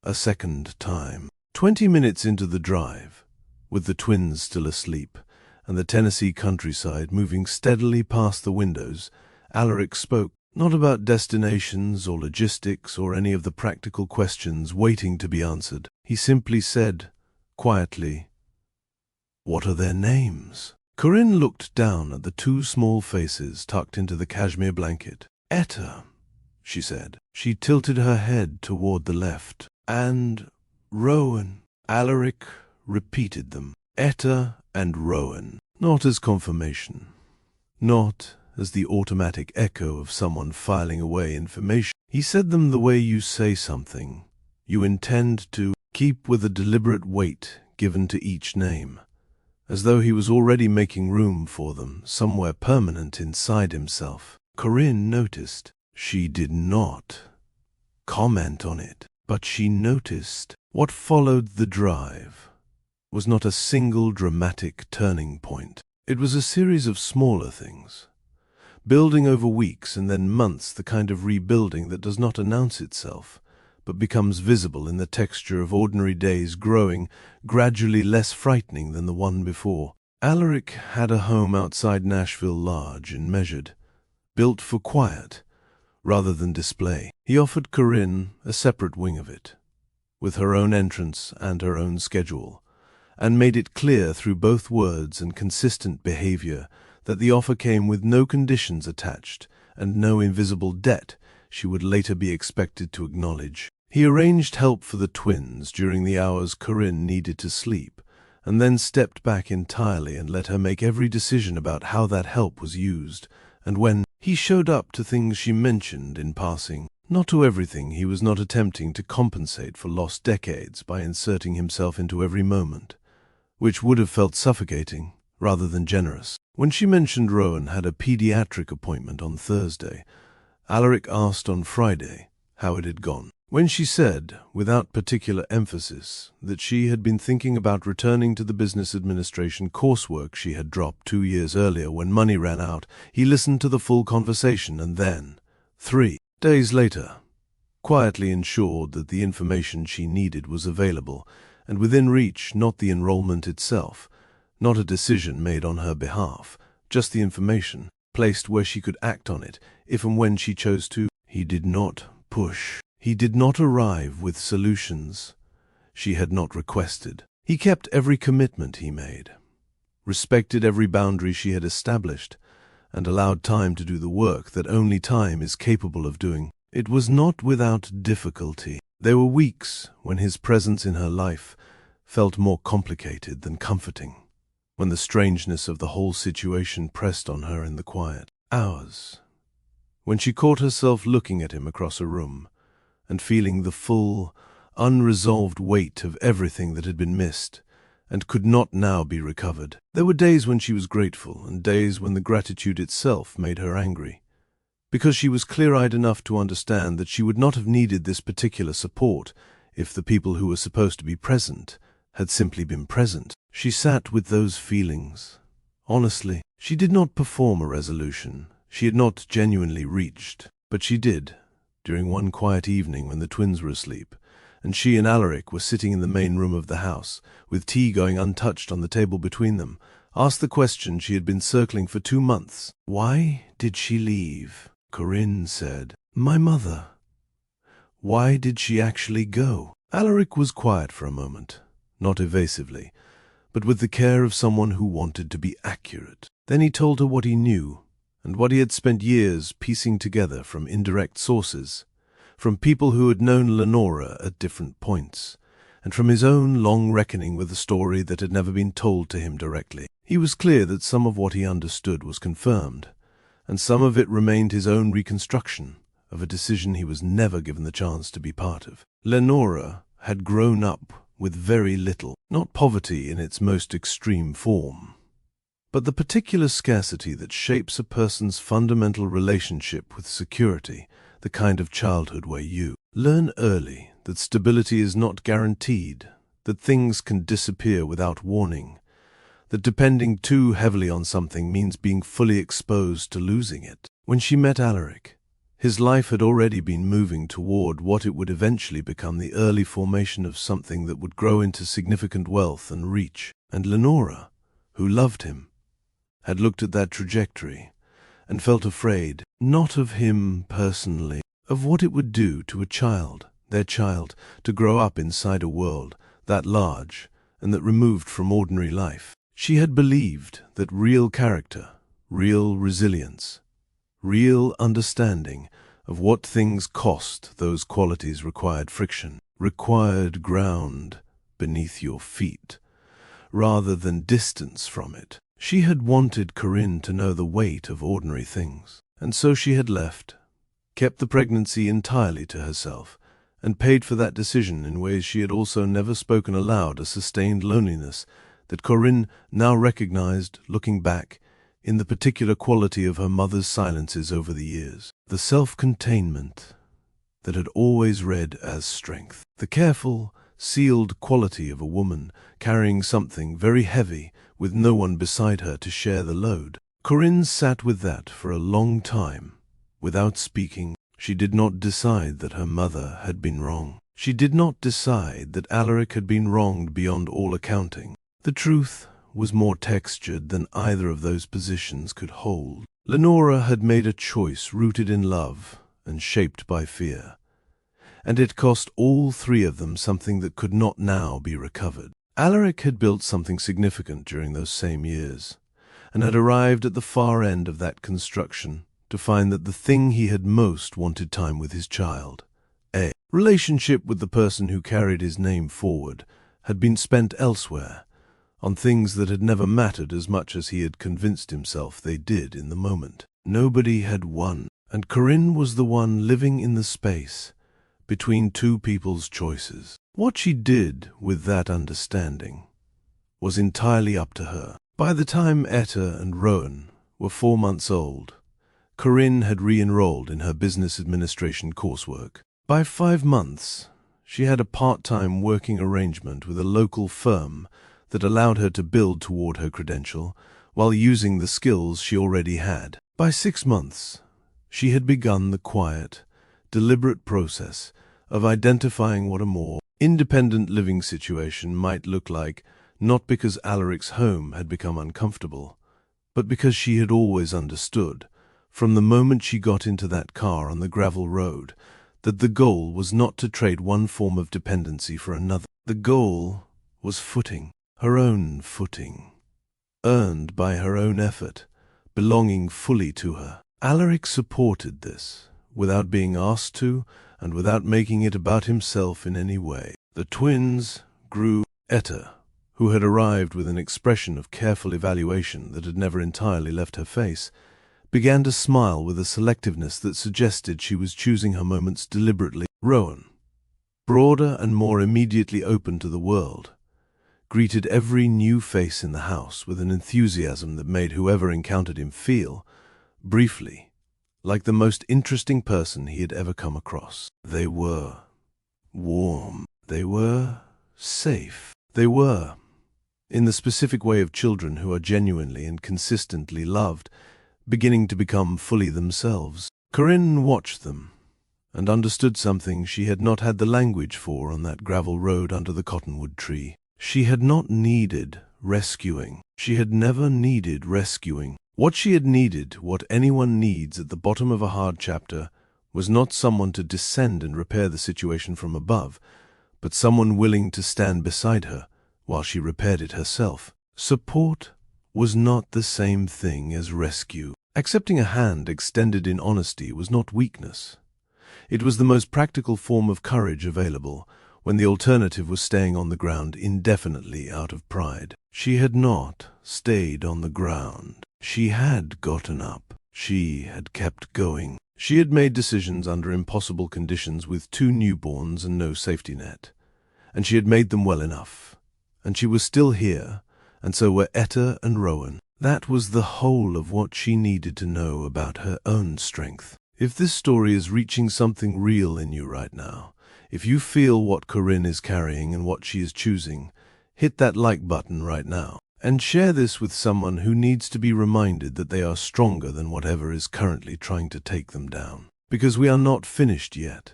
Speaker 1: a second time. 20 minutes into the drive, with the twins still asleep, and the Tennessee countryside moving steadily past the windows, Alaric spoke, not about destinations or logistics or any of the practical questions waiting to be answered. He simply said, quietly, "What are their names?" Corinne looked down at the two small faces tucked into the cashmere blanket. "Etta," she said. She tilted her head toward the left. "And Rowan." Alaric repeated them. Etta and Rowan. Not as confirmation, not as the automatic echo of someone filing away information. He said them the way you say something you intend to keep, with a deliberate weight given to each name, as though he was already making room for them somewhere permanent inside himself. Corinne noticed. She did not comment on it, but she noticed what followed. The drive was not a single dramatic turning point. It was a series of smaller things, building over weeks and then months, the kind of rebuilding that does not announce itself, but becomes visible in the texture of ordinary days, growing gradually less frightening than the one before. Alaric had a home outside Nashville, large and measured, built for quiet rather than display. He offered Corinne a separate wing of it, with her own entrance and her own schedule, and made it clear through both words and consistent behavior that the offer came with no conditions attached and no invisible debt she would later be expected to acknowledge. He arranged help for the twins during the hours Corinne needed to sleep, and then stepped back entirely and let her make every decision about how that help was used and when. He showed up to things she mentioned in passing, not to everything. He was not attempting to compensate for lost decades by inserting himself into every moment, which would have felt suffocating rather than generous. When she mentioned Rowan had a pediatric appointment on Thursday, Alaric asked on Friday how it had gone. When she said, without particular emphasis, that she had been thinking about returning to the business administration coursework she had dropped 2 years earlier when money ran out, he listened to the full conversation and then, 3 days later, quietly ensured that the information she needed was available and within reach. Not the enrollment itself, not a decision made on her behalf, just the information, placed where she could act on it if and when she chose to. He did not push. He did not arrive with solutions she had not requested. He kept every commitment he made, respected every boundary she had established, and allowed time to do the work that only time is capable of doing. It was not without difficulty. There were weeks when his presence in her life felt more complicated than comforting, when the strangeness of the whole situation pressed on her in the quiet hours, when she caught herself looking at him across a room and feeling the full, unresolved weight of everything that had been missed and could not now be recovered. There were days when she was grateful and days when the gratitude itself made her angry, because she was clear-eyed enough to understand that she would not have needed this particular support if the people who were supposed to be present had simply been present. She sat with those feelings. Honestly, she did not perform a resolution she had not genuinely reached, but she did, during one quiet evening when the twins were asleep, and she and Alaric were sitting in the main room of the house, with tea going untouched on the table between them, asked the question she had been circling for 2 months. Why did she leave? Corinne said, "My mother." Why did she actually go? Alaric was quiet for a moment, not evasively, but with the care of someone who wanted to be accurate. Then he told her what he knew, and what he had spent years piecing together from indirect sources, from people who had known Lenora at different points, and from his own long reckoning with a story that had never been told to him directly. He was clear that some of what he understood was confirmed, and some of it remained his own reconstruction of a decision he was never given the chance to be part of. Lenora had grown up with very little, not poverty in its most extreme form, but the particular scarcity that shapes a person's fundamental relationship with security, the kind of childhood where you learn early that stability is not guaranteed, that things can disappear without warning, that depending too heavily on something means being fully exposed to losing it. When she met Alaric, his life had already been moving toward what it would eventually become, the early formation of something that would grow into significant wealth and reach, and Lenora, who loved him, had looked at that trajectory and felt afraid, not of him personally, of what it would do to a child, their child, to grow up inside a world that large and that removed from ordinary life. She had believed that real character, real resilience, real understanding of what things cost, those qualities required friction, required ground beneath your feet, rather than distance from it. She had wanted Corinne to know the weight of ordinary things, and so she had left, kept the pregnancy entirely to herself, and paid for that decision in ways she had also never spoken aloud, a sustained loneliness that Corinne now recognized, looking back, in the particular quality of her mother's silences over the years, the self-containment that had always read as strength, the careful, sealed quality of a woman carrying something very heavy with no one beside her to share the load. Corinne sat with that for a long time, without speaking. She did not decide that her mother had been wrong. She did not decide that Alaric had been wronged beyond all accounting. The truth was more textured than either of those positions could hold. Lenora had made a choice rooted in love and shaped by fear, and it cost all three of them something that could not now be recovered. Alaric had built something significant during those same years, and had arrived at the far end of that construction to find that the thing he had most wanted time with his child, a relationship with the person who carried his name forward, had been spent elsewhere, on things that had never mattered as much as he had convinced himself they did in the moment. Nobody had won, and Corinne was the one living in the space between two people's choices. What she did with that understanding was entirely up to her. By the time Etta and Rowan were 4 months old, Corinne had re-enrolled in her business administration coursework. By 5 months, she had a part-time working arrangement with a local firm that allowed her to build toward her credential while using the skills she already had. By 6 months, she had begun the quiet, deliberate process of identifying what a more independent living situation might look like, not because Alaric's home had become uncomfortable, but because she had always understood, from the moment she got into that car on the gravel road, that the goal was not to trade one form of dependency for another. The goal was footing, her own footing, earned by her own effort, belonging fully to her. Alaric supported this, without being asked to, and without making it about himself in any way. The twins grew. Etta, who had arrived with an expression of careful evaluation that had never entirely left her face, began to smile with a selectiveness that suggested she was choosing her moments deliberately. Rowan, broader and more immediately open to the world, greeted every new face in the house with an enthusiasm that made whoever encountered him feel, briefly, like the most interesting person he had ever come across. They were warm. They were safe. They were, in the specific way of children who are genuinely and consistently loved, beginning to become fully themselves. Corinne watched them, and understood something she had not had the language for on that gravel road under the cottonwood tree. She had not needed rescuing. She had never needed rescuing. What she had needed, what anyone needs at the bottom of a hard chapter, was not someone to descend and repair the situation from above, but someone willing to stand beside her while she repaired it herself. Support was not the same thing as rescue. Accepting a hand extended in honesty was not weakness. It was the most practical form of courage available, when the alternative was staying on the ground indefinitely out of pride. She had not stayed on the ground. She had gotten up. She had kept going. She had made decisions under impossible conditions with 2 newborns and no safety net, and she had made them well enough. And she was still here, and so were Etta and Rowan. That was the whole of what she needed to know about her own strength. If this story is reaching something real in you right now, if you feel what Corinne is carrying and what she is choosing, hit that like button right now. And share this with someone who needs to be reminded that they are stronger than whatever is currently trying to take them down. Because we are not finished yet,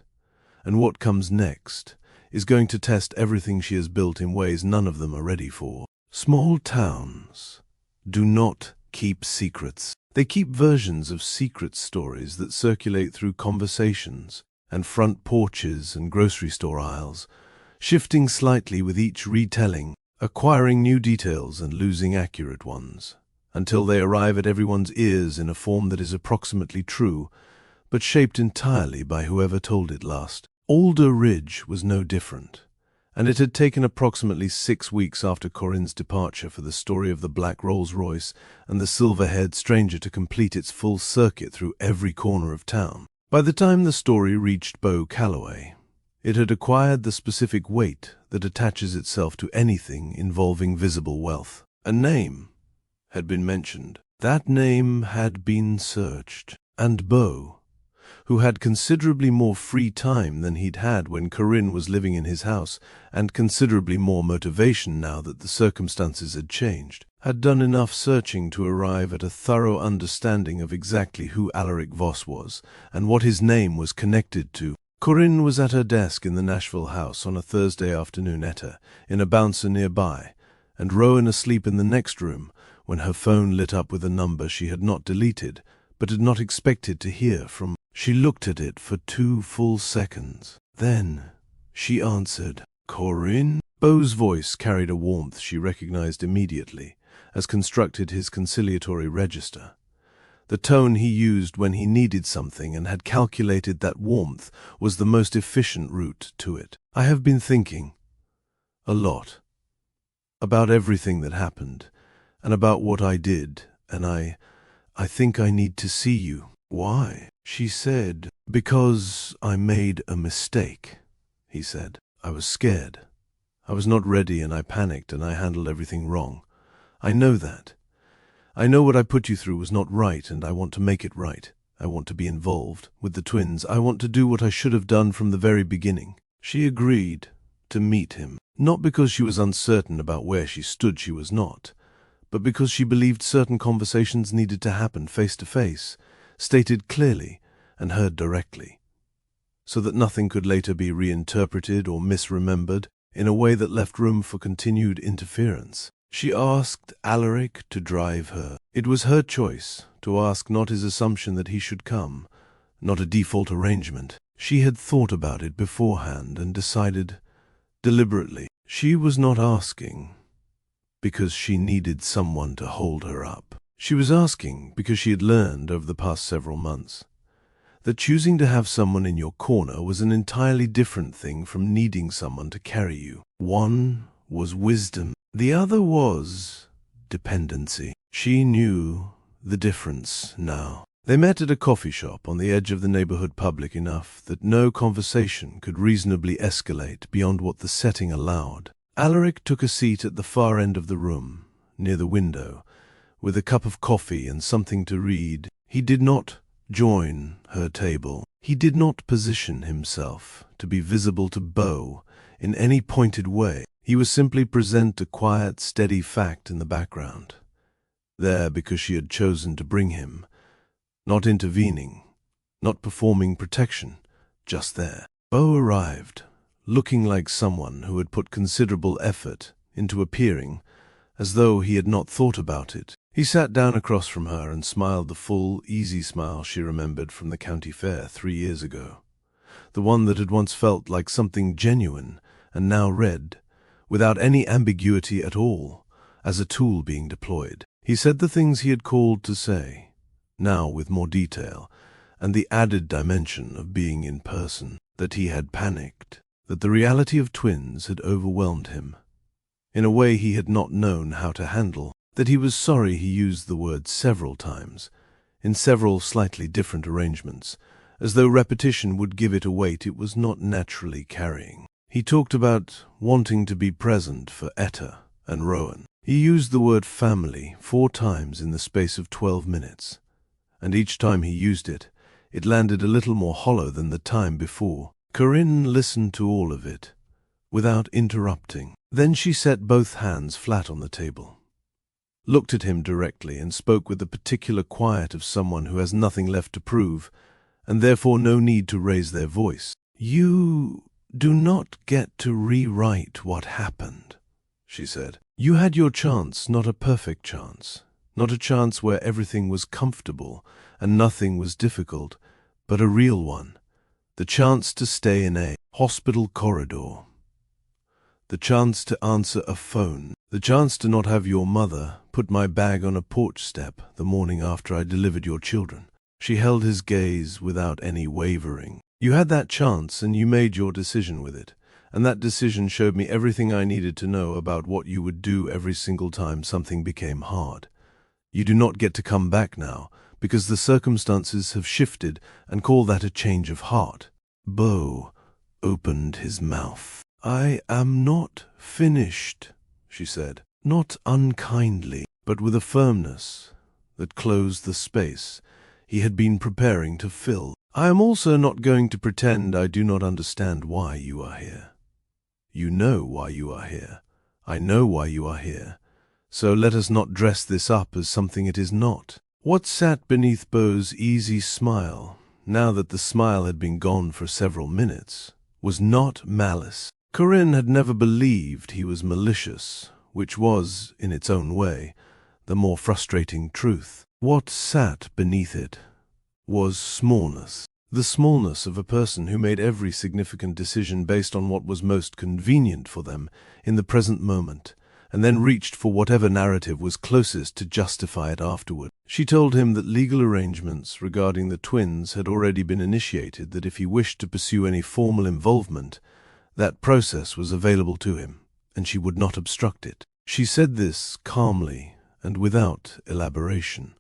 Speaker 1: and what comes next is going to test everything she has built in ways none of them are ready for. Small towns do not keep secrets. They keep versions of secret stories that circulate through conversations and front porches and grocery store aisles, shifting slightly with each retelling, acquiring new details and losing accurate ones, until they arrive at everyone's ears in a form that is approximately true, but shaped entirely by whoever told it last. Alder Ridge was no different, And it had taken approximately 6 weeks after Corinne's departure for the story of the black Rolls-Royce and the silver-haired stranger to complete its full circuit through every corner of town. By the time the story reached Beau Calloway, it had acquired the specific weight that attaches itself to anything involving visible wealth. A name had been mentioned. That name had been searched. And Beau, who had considerably more free time than he'd had when Corinne was living in his house, and considerably more motivation now that the circumstances had changed, had done enough searching to arrive at a thorough understanding of exactly who Alaric Voss was and what his name was connected to. Corinne was at her desk in the Nashville house on a Thursday afternoon, Etta in a bouncer nearby, and Rowan asleep in the next room, when her phone lit up with a number she had not deleted, but had not expected to hear from. She looked at it for 2 full seconds. Then she answered. "Corinne?" Beau's voice carried a warmth she recognized immediately, as constructed his conciliatory register. The tone he used when he needed something and had calculated that warmth was the most efficient route to it. "I have been thinking a lot about everything that happened and about what I did, and I think I need to see you." "Why?" she said. "Because I made a mistake," he said. "I was scared. I was not ready, and I panicked, and I handled everything wrong. I know that. I know what I put you through was not right, and I want to make it right. I want to be involved with the twins. I want to do what I should have done from the very beginning." She agreed to meet him, not because she was uncertain about where she stood, she was not, but because she believed certain conversations needed to happen face to face, stated clearly and heard directly, so that nothing could later be reinterpreted or misremembered in a way that left room for continued interference. She asked Alaric to drive her. It was her choice to ask, not his assumption that he should come, not a default arrangement. She had thought about it beforehand and decided deliberately. She was not asking because she needed someone to hold her up. She was asking because she had learned over the past several months that choosing to have someone in your corner was an entirely different thing from needing someone to carry you. One was wisdom. The other was dependency. She knew the difference now. They met at a coffee shop on the edge of the neighborhood, public enough that no conversation could reasonably escalate beyond what the setting allowed. Alaric took a seat at the far end of the room, near the window, with a cup of coffee and something to read. He did not join her table. He did not position himself to be visible to Beau in any pointed way. He was simply present a quiet, steady fact in the background, there because she had chosen to bring him, not intervening, not performing protection, just there. Beau arrived, looking like someone who had put considerable effort into appearing as though he had not thought about it. He sat down across from her and smiled the full, easy smile she remembered from the county fair 3 years ago, the one that had once felt like something genuine and now read, without any ambiguity at all, as a tool being deployed. He said the things he had called to say, now with more detail, and the added dimension of being in person, that he had panicked, that the reality of twins had overwhelmed him in a way he had not known how to handle, that he was sorry he used the word several times, in several slightly different arrangements, as though repetition would give it a weight it was not naturally carrying. He talked about wanting to be present for Etta and Rowan. He used the word family 4 times in the space of 12 minutes, and each time he used it, it landed a little more hollow than the time before. Corinne listened to all of it, without interrupting. Then she set both hands flat on the table, looked at him directly, and spoke with the particular quiet of someone who has nothing left to prove, and therefore no need to raise their voice. "You do not get to rewrite what happened," she said. "You had your chance, not a perfect chance, not a chance where everything was comfortable and nothing was difficult, but a real one. The chance to stay in a hospital corridor. The chance to answer a phone. The chance to not have your mother put my bag on a porch step the morning after I delivered your children." She held his gaze without any wavering. "You had that chance and you made your decision with it, and that decision showed me everything I needed to know about what you would do every single time something became hard. You do not get to come back now, because the circumstances have shifted, and call that a change of heart." Bo opened his mouth. "I am not finished," she said, not unkindly, but with a firmness that closed the space he had been preparing to fill. "I am also not going to pretend I do not understand why you are here. You know why you are here. I know why you are here. So let us not dress this up as something it is not." What sat beneath Bo's easy smile, now that the smile had been gone for several minutes, was not malice. Corinne had never believed he was malicious, which was, in its own way, the more frustrating truth. What sat beneath it was smallness. The smallness of a person who made every significant decision based on what was most convenient for them in the present moment, and then reached for whatever narrative was closest to justify it afterward. She told him that legal arrangements regarding the twins had already been initiated, that if he wished to pursue any formal involvement, that process was available to him, and she would not obstruct it. She said this calmly and without elaboration,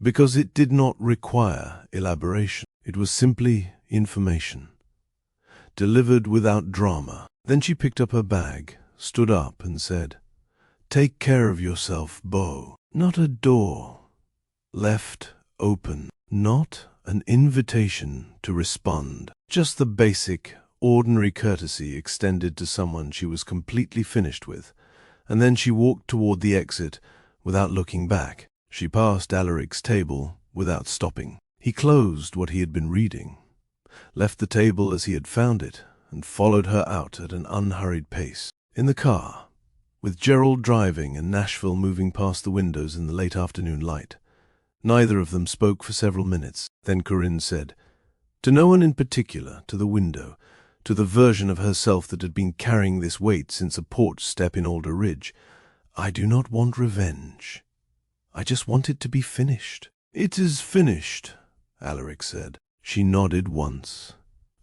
Speaker 1: because it did not require elaboration. It was simply information, delivered without drama. Then she picked up her bag, stood up, and said, "Take care of yourself, Bo." Not a door left open, not an invitation to respond, just the basic, ordinary courtesy extended to someone she was completely finished with, and then she walked toward the exit without looking back. She passed Alaric's table without stopping. He closed what he had been reading, left the table as he had found it, and followed her out at an unhurried pace. In the car, with Gerald driving and Nashville moving past the windows in the late afternoon light, neither of them spoke for several minutes. Then Corinne said, to no one in particular, to the window, to the version of herself that had been carrying this weight since a porch step in Alder Ridge, "I do not want revenge. I just want it to be finished." "It is finished," Alaric said. She nodded once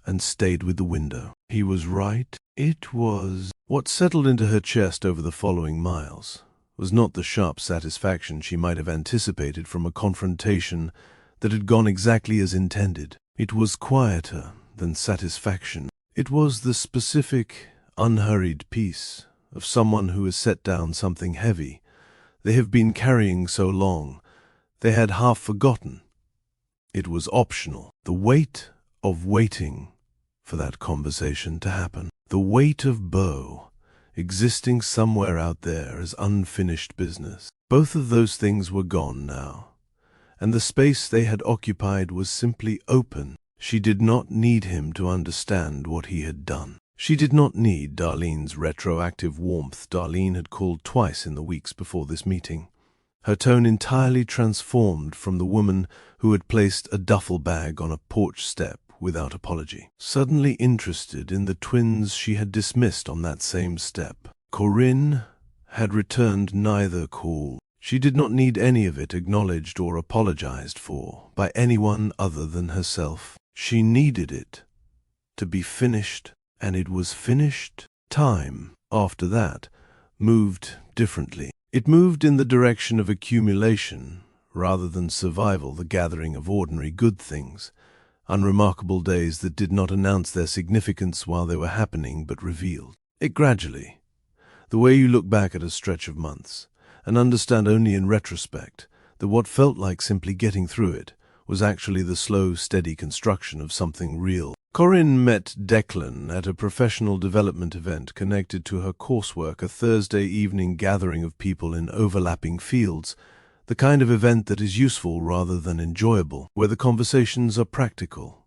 Speaker 1: and stayed with the window. He was right. It was. What settled into her chest over the following miles was not the sharp satisfaction she might have anticipated from a confrontation that had gone exactly as intended. It was quieter than satisfaction. It was the specific, unhurried peace of someone who has set down something heavy they have been carrying so long they had half forgotten. It was optional. The weight of waiting for that conversation to happen. The weight of Bo existing somewhere out there as unfinished business. Both of those things were gone now, and the space they had occupied was simply open. She did not need him to understand what he had done. She did not need Darlene's retroactive warmth. Darlene had called twice in the weeks before this meeting, her tone entirely transformed from the woman who had placed a duffel bag on a porch step without apology, suddenly interested in the twins she had dismissed on that same step. Corinne had returned neither call. She did not need any of it acknowledged or apologized for by anyone other than herself. She needed it to be finished, and it was finished. Time, after that, moved differently. It moved in the direction of accumulation rather than survival, the gathering of ordinary good things, unremarkable days that did not announce their significance while they were happening but revealed it gradually, the way you look back at a stretch of months and understand only in retrospect that what felt like simply getting through it was actually the slow, steady construction of something real. Corinne met Declan at a professional development event connected to her coursework, a Thursday evening gathering of people in overlapping fields, the kind of event that is useful rather than enjoyable, where the conversations are practical,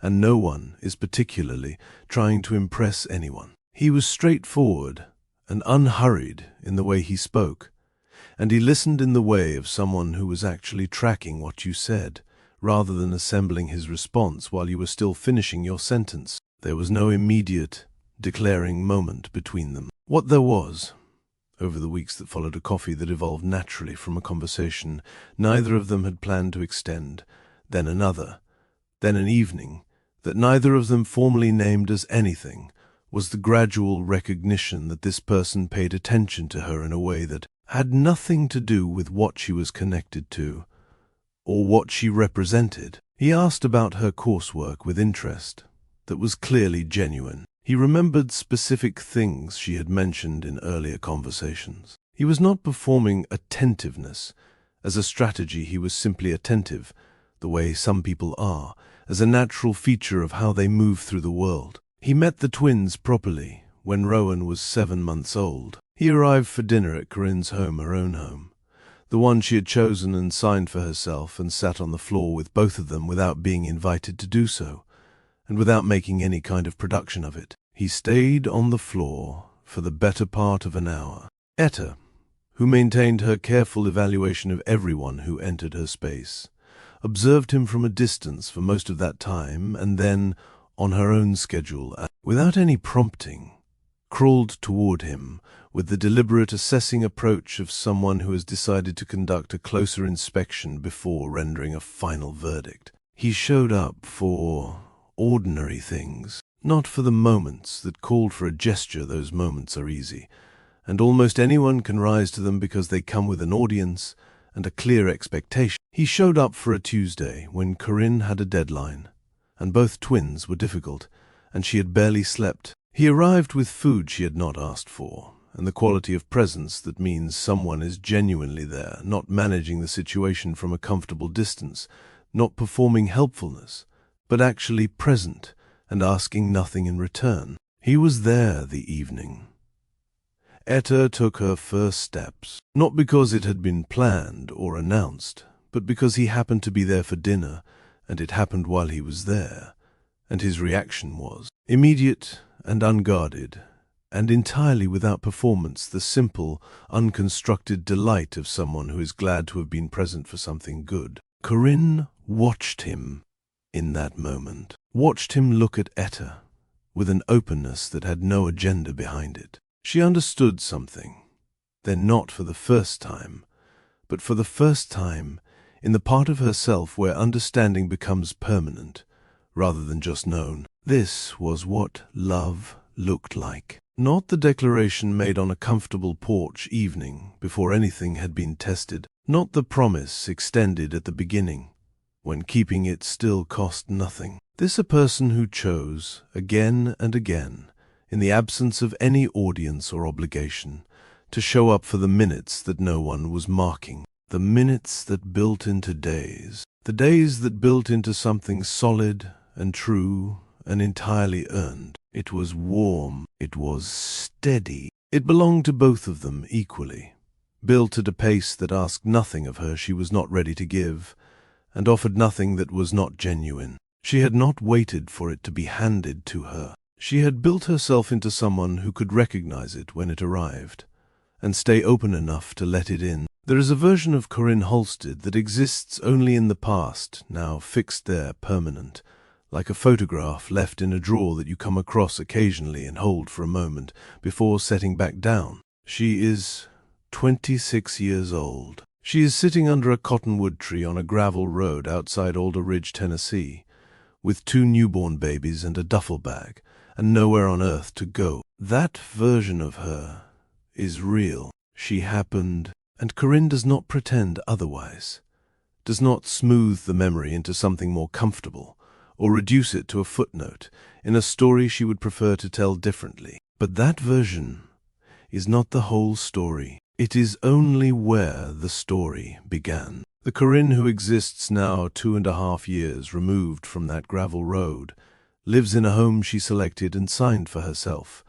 Speaker 1: and no one is particularly trying to impress anyone. He was straightforward and unhurried in the way he spoke, and he listened in the way of someone who was actually tracking what you said, rather than assembling his response while you were still finishing your sentence. There was no immediate, declaring moment between them. What there was, over the weeks that followed a coffee that evolved naturally from a conversation neither of them had planned to extend, then another, then an evening that neither of them formally named as anything, was the gradual recognition that this person paid attention to her in a way that had nothing to do with what she was connected to or what she represented. He asked about her coursework with interest that was clearly genuine. He remembered specific things she had mentioned in earlier conversations. He was not performing attentiveness as a strategy. He was simply attentive, the way some people are, as a natural feature of how they move through the world. He met the twins properly when Rowan was 7 months old. He arrived for dinner at Corinne's home, her own home, the one she had chosen and signed for herself, and sat on the floor with both of them without being invited to do so, and without making any kind of production of it. He stayed on the floor for the better part of an hour. Etta, who maintained her careful evaluation of everyone who entered her space, observed him from a distance for most of that time, and then, on her own schedule, without any prompting, crawled toward him with the deliberate assessing approach of someone who has decided to conduct a closer inspection before rendering a final verdict. He showed up for ordinary things, not for the moments that called for a gesture. Those moments are easy, and almost anyone can rise to them because they come with an audience and a clear expectation. He showed up for a Tuesday when Corinne had a deadline, and both twins were difficult, and she had barely slept. He arrived with food she had not asked for, and the quality of presence that means someone is genuinely there, not managing the situation from a comfortable distance, not performing helpfulness, but actually present and asking nothing in return. He was there the evening. Etta took her first steps, not because it had been planned or announced, but because he happened to be there for dinner, and it happened while he was there, and his reaction was immediate and unguarded, and entirely without performance, the simple, unconstructed delight of someone who is glad to have been present for something good. Corinne watched him in that moment, watched him look at Etta with an openness that had no agenda behind it. She understood something, then not for the first time, but for the first time in the part of herself where understanding becomes permanent, rather than just known. This was what love looked like. Not the declaration made on a comfortable porch evening before anything had been tested, not the promise extended at the beginning, when keeping it still cost nothing. This a person who chose, again and again, in the absence of any audience or obligation, to show up for the minutes that no one was marking, the minutes that built into days, the days that built into something solid and true and entirely earned. It was warm, it was steady. It belonged to both of them equally, built at a pace that asked nothing of her she was not ready to give, and offered nothing that was not genuine. She had not waited for it to be handed to her. She had built herself into someone who could recognize it when it arrived, and stay open enough to let it in. There is a version of Corinne Halstead that exists only in the past, now fixed there, permanent, like a photograph left in a drawer that you come across occasionally and hold for a moment before setting back down. She is 26 years old. She is sitting under a cottonwood tree on a gravel road outside Alder Ridge, Tennessee, with 2 newborn babies and a duffel bag, and nowhere on earth to go. That version of her is real. She happened, and Corinne does not pretend otherwise, does not smooth the memory into something more comfortable, or reduce it to a footnote in a story she would prefer to tell differently. But that version is not the whole story. It is only where the story began. The Corinne who exists now 2.5 years removed from that gravel road lives in a home she selected and signed for herself,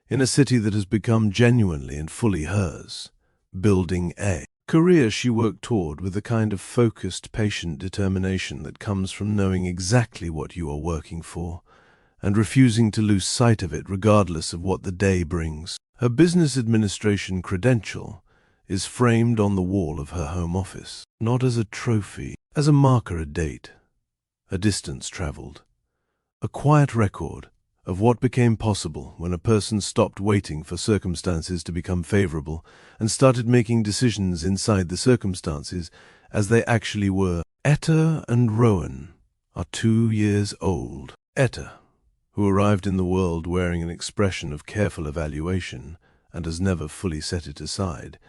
Speaker 1: in a city that has become genuinely and fully hers. Building a career she worked toward with the kind of focused, patient determination that comes from knowing exactly what you are working for, and refusing to lose sight of it regardless of what the day brings. Her business administration credential is framed on the wall of her home office, not as a trophy, as a marker, a date, a distance traveled, a quiet record of what became possible when a person stopped waiting for circumstances to become favorable and started making decisions inside the circumstances as they actually were. Etta and Rowan are 2 years old. Etta, who arrived in the world wearing an expression of careful evaluation and has never fully set it aside,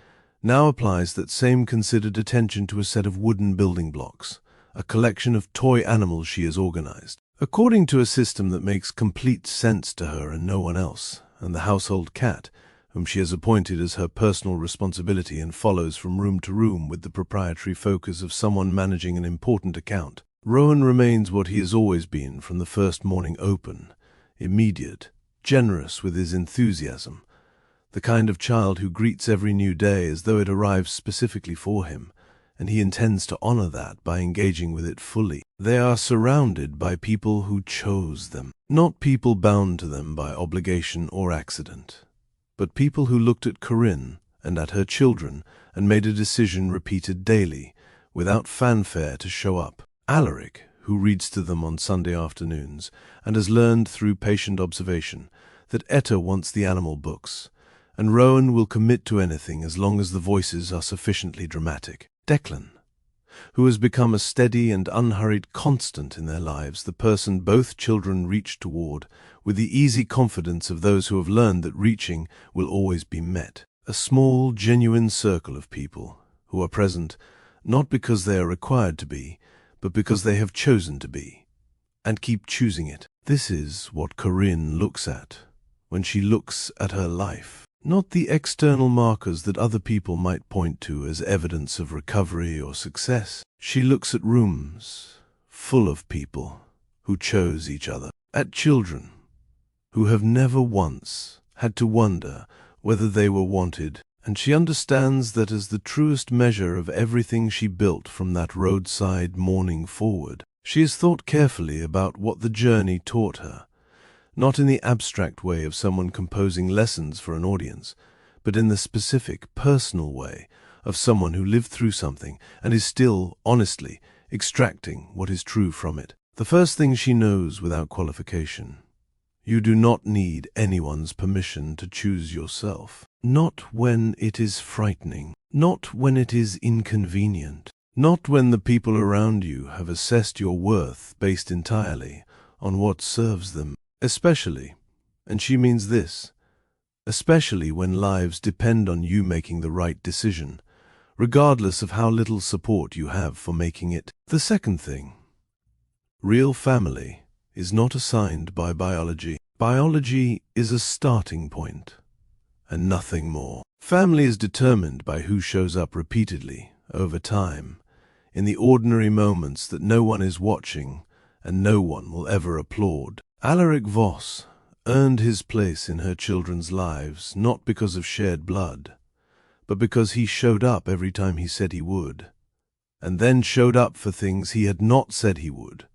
Speaker 1: now applies that same considered attention to a set of wooden building blocks, a collection of toy animals she has organized, according to a system that makes complete sense to her and no one else, and the household cat, whom she has appointed as her personal responsibility and follows from room to room with the proprietary focus of someone managing an important account. Rowan remains what he has always been from the first morning: open, immediate, generous with his enthusiasm, the kind of child who greets every new day as though it arrives specifically for him, and he intends to honor that by engaging with it fully. They are surrounded by people who chose them, not people bound to them by obligation or accident, but people who looked at Corinne and at her children and made a decision repeated daily, without fanfare, to show up. Alaric, who reads to them on Sunday afternoons and has learned through patient observation that Etta wants the animal books, and Rowan will commit to anything as long as the voices are sufficiently dramatic. Declan, who has become a steady and unhurried constant in their lives, the person both children reach toward, with the easy confidence of those who have learned that reaching will always be met. A small, genuine circle of people who are present not because they are required to be, but because they have chosen to be, and keep choosing it. This is what Corinne looks at when she looks at her life. Not the external markers that other people might point to as evidence of recovery or success. She looks at rooms full of people who chose each other, at children who have never once had to wonder whether they were wanted, and she understands that as the truest measure of everything she built from that roadside morning forward. She has thought carefully about what the journey taught her, not in the abstract way of someone composing lessons for an audience, but in the specific, personal way of someone who lived through something and is still, honestly, extracting what is true from it. The first thing she knows without qualification: you do not need anyone's permission to choose yourself. Not when it is frightening, not when it is inconvenient, not when the people around you have assessed your worth based entirely on what serves them. Especially, and she means this, especially when lives depend on you making the right decision, regardless of how little support you have for making it. The second thing: real family is not assigned by biology. Biology is a starting point, and nothing more. Family is determined by who shows up repeatedly, over time, in the ordinary moments that no one is watching and no one will ever applaud. Alaric Voss earned his place in her children's lives not because of shared blood, but because he showed up every time he said he would, and then showed up for things he had not said he would,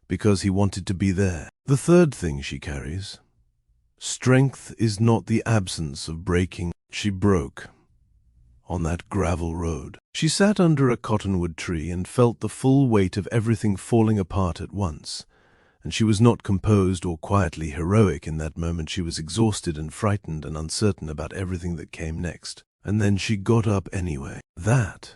Speaker 1: because he wanted to be there. The third thing she carries: strength is not the absence of breaking. She broke on that gravel road. She sat under a cottonwood tree and felt the full weight of everything falling apart at once. And she was not composed or quietly heroic in that moment. She was exhausted and frightened and uncertain about everything that came next. And then she got up anyway. That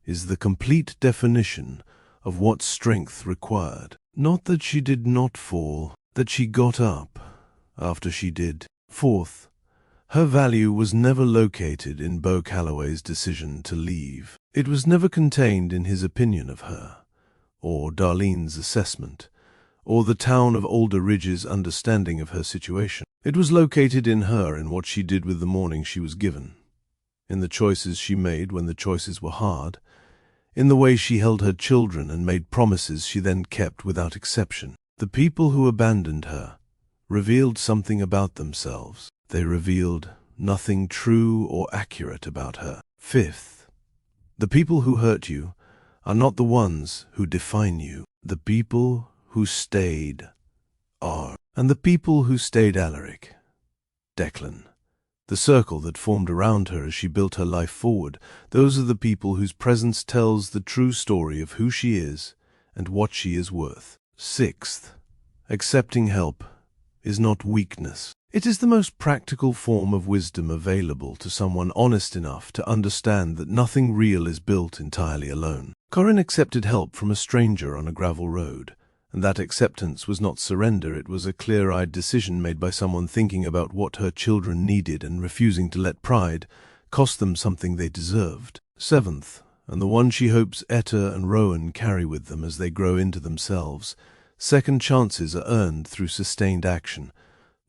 Speaker 1: is the complete definition of what strength required. Not that she did not fall, that she got up after she did. Fourth, her value was never located in Beau Calloway's decision to leave. It was never contained in his opinion of her, or Darlene's assessment, or the town of Alder Ridge's understanding of her situation. It was located in her, in what she did with the morning she was given, in the choices she made when the choices were hard, in the way she held her children and made promises she then kept without exception. The people who abandoned her revealed something about themselves. They revealed nothing true or accurate about her. Fifth, the people who hurt you are not the ones who define you. The people who stayed are. And the people who stayed: Alaric, Declan, the circle that formed around her as she built her life forward, those are the people whose presence tells the true story of who she is and what she is worth. Sixth, accepting help is not weakness. It is the most practical form of wisdom available to someone honest enough to understand that nothing real is built entirely alone. Corinne accepted help from a stranger on a gravel road, And that acceptance was not surrender, it was a clear-eyed decision made by someone thinking about what her children needed and refusing to let pride cost them something they deserved. Seventh, and the one she hopes Etta and Rowan carry with them as they grow into themselves, second chances are earned through sustained action,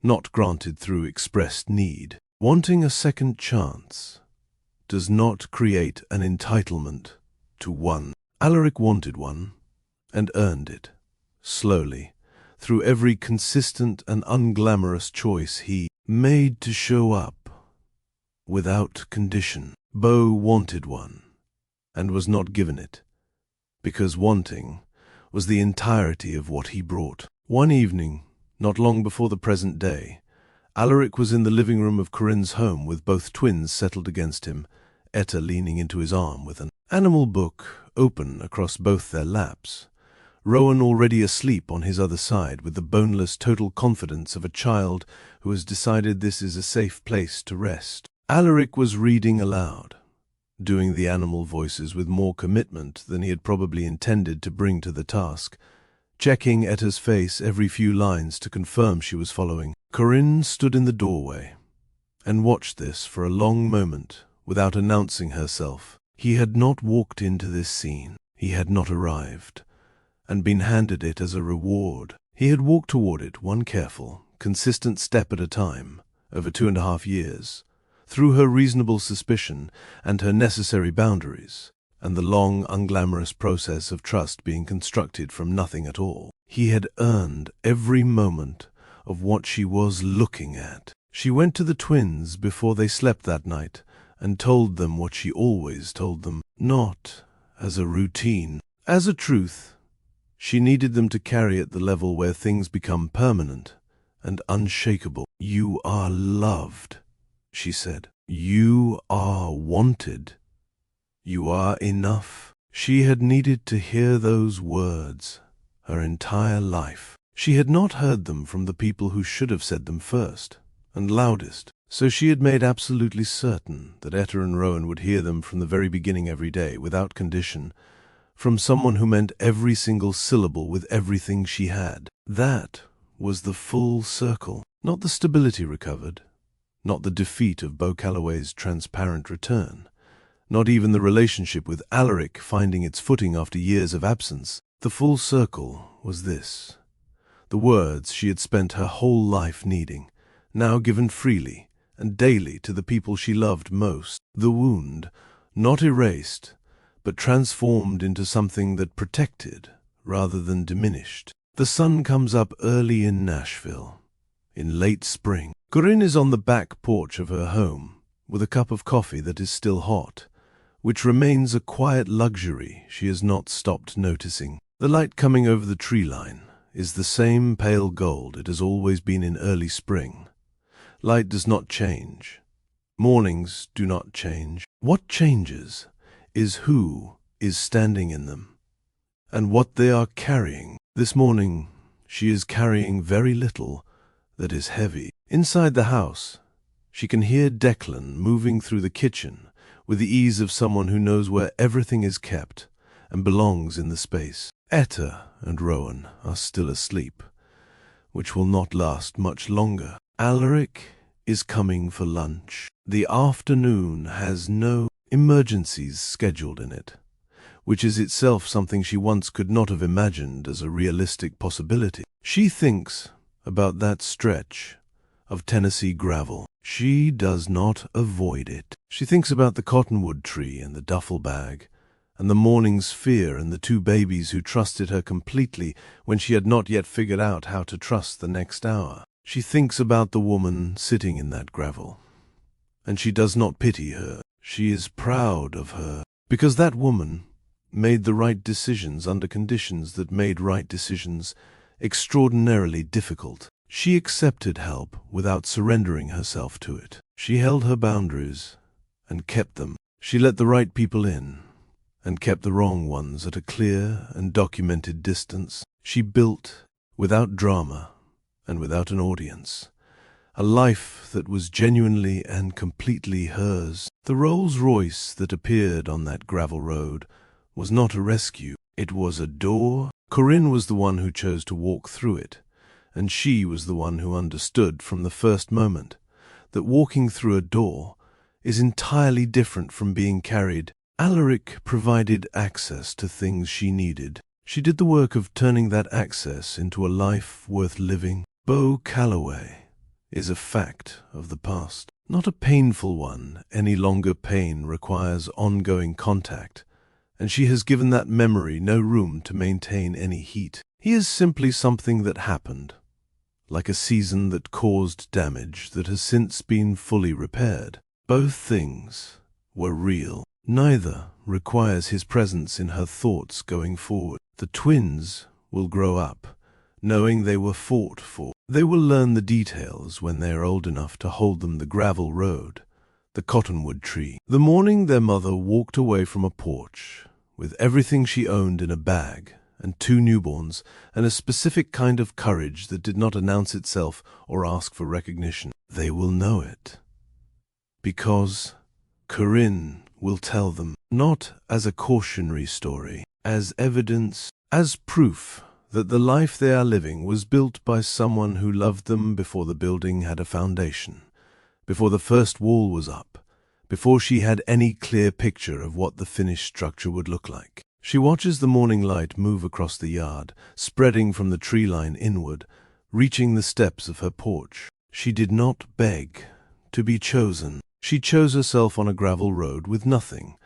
Speaker 1: not granted through expressed need. Wanting a second chance does not create an entitlement to one. Alaric wanted one and earned it. Slowly, through every consistent and unglamorous choice he made to show up, without condition. Beau wanted one, and was not given it, because wanting was the entirety of what he brought. One evening, not long before the present day, Alaric was in the living room of Corinne's home with both twins settled against him, Etta leaning into his arm with an animal book open across both their laps. Rowan already asleep on his other side, with the boneless total confidence of a child who has decided this is a safe place to rest. Alaric was reading aloud, doing the animal voices with more commitment than he had probably intended to bring to the task, checking Etta's face every few lines to confirm she was following. Corinne stood in the doorway and watched this for a long moment without announcing herself. He had not walked into this scene. He had not arrived and been handed it as a reward. He had walked toward it, one careful, consistent step at a time, over 2.5 years, through her reasonable suspicion and her necessary boundaries, and the long, unglamorous process of trust being constructed from nothing at all. He had earned every moment of what she was looking at. She went to the twins before they slept that night and told them what she always told them, not as a routine, as a truth. She needed them to carry at the level where things become permanent and unshakable. "You are loved," she said. "You are wanted. You are enough." She had needed to hear those words her entire life. She had not heard them from the people who should have said them first and loudest. So she had made absolutely certain that Etta and Rowan would hear them from the very beginning every day, without condition, from someone who meant every single syllable with everything she had. That was the full circle, not the stability recovered, not the defeat of Beau Calloway's transparent return, not even the relationship with Alaric finding its footing after years of absence. The full circle was this: the words she had spent her whole life needing, now given freely and daily to the people she loved most. The wound, not erased, but transformed into something that protected rather than diminished. The sun comes up early in Nashville, in late spring. Corinne is on the back porch of her home, with a cup of coffee that is still hot, which remains a quiet luxury she has not stopped noticing. The light coming over the tree line is the same pale gold it has always been in early spring. Light does not change. Mornings do not change. What changes is who is standing in them, and what they are carrying. This morning, she is carrying very little that is heavy. Inside the house, she can hear Declan moving through the kitchen with the ease of someone who knows where everything is kept and belongs in the space. Etta and Rowan are still asleep, which will not last much longer. Alaric is coming for lunch. The afternoon has no emergencies scheduled in it, which is itself something she once could not have imagined as a realistic possibility. She thinks about that stretch of Tennessee gravel. She does not avoid it. She thinks about the cottonwood tree and the duffel bag, and the morning's fear and the 2 babies who trusted her completely when she had not yet figured out how to trust the next hour. She thinks about the woman sitting in that gravel, and she does not pity her. She is proud of her, because that woman made the right decisions under conditions that made right decisions extraordinarily difficult. She accepted help without surrendering herself to it. She held her boundaries and kept them. She let the right people in and kept the wrong ones at a clear and documented distance. She built, without drama and without an audience, a life that was genuinely and completely hers. The Rolls Royce that appeared on that gravel road was not a rescue. It was a door Corinne was the one who chose to walk through it, and she was the one who understood from the first moment that walking through a door is entirely different from being carried. Alaric provided access to things she needed. She did the work of turning that access into a life worth living. Beau Calloway is a fact of the past, not a painful one. Any longer pain requires ongoing contact, and she has given that memory no room to maintain any heat. He is simply something that happened, like a season that caused damage that has since been fully repaired. Both things were real. Neither requires his presence in her thoughts going forward. The twins will grow up, knowing they were fought for. They will learn the details when they are old enough to hold them: the gravel road, the cottonwood tree. The morning their mother walked away from a porch, with everything she owned in a bag, and 2 newborns, and a specific kind of courage that did not announce itself or ask for recognition. They will know it, because Corinne will tell them, not as a cautionary story, as evidence, as proof that the life they are living was built by someone who loved them before the building had a foundation, before the first wall was up, before she had any clear picture of what the finished structure would look like. She watches the morning light move across the yard, spreading from the tree line inward, reaching the steps of her porch. She did not beg to be chosen. She chose herself on a gravel road with nothing,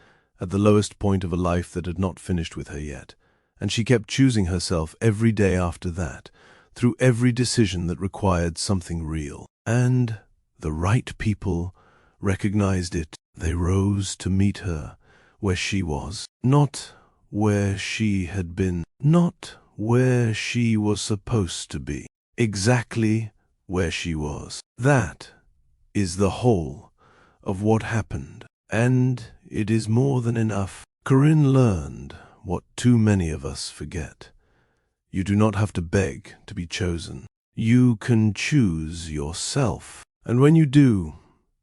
Speaker 1: at the lowest point of a life that had not finished with her yet, and she kept choosing herself every day after that, through every decision that required something real. And the right people recognized it. They rose to meet her where she was, not where she had been, not where she was supposed to be, exactly where she was. That is the whole of what happened, and it is more than enough. Corinne learned what too many of us forget. You do not have to beg to be chosen. You can choose yourself. And when you do,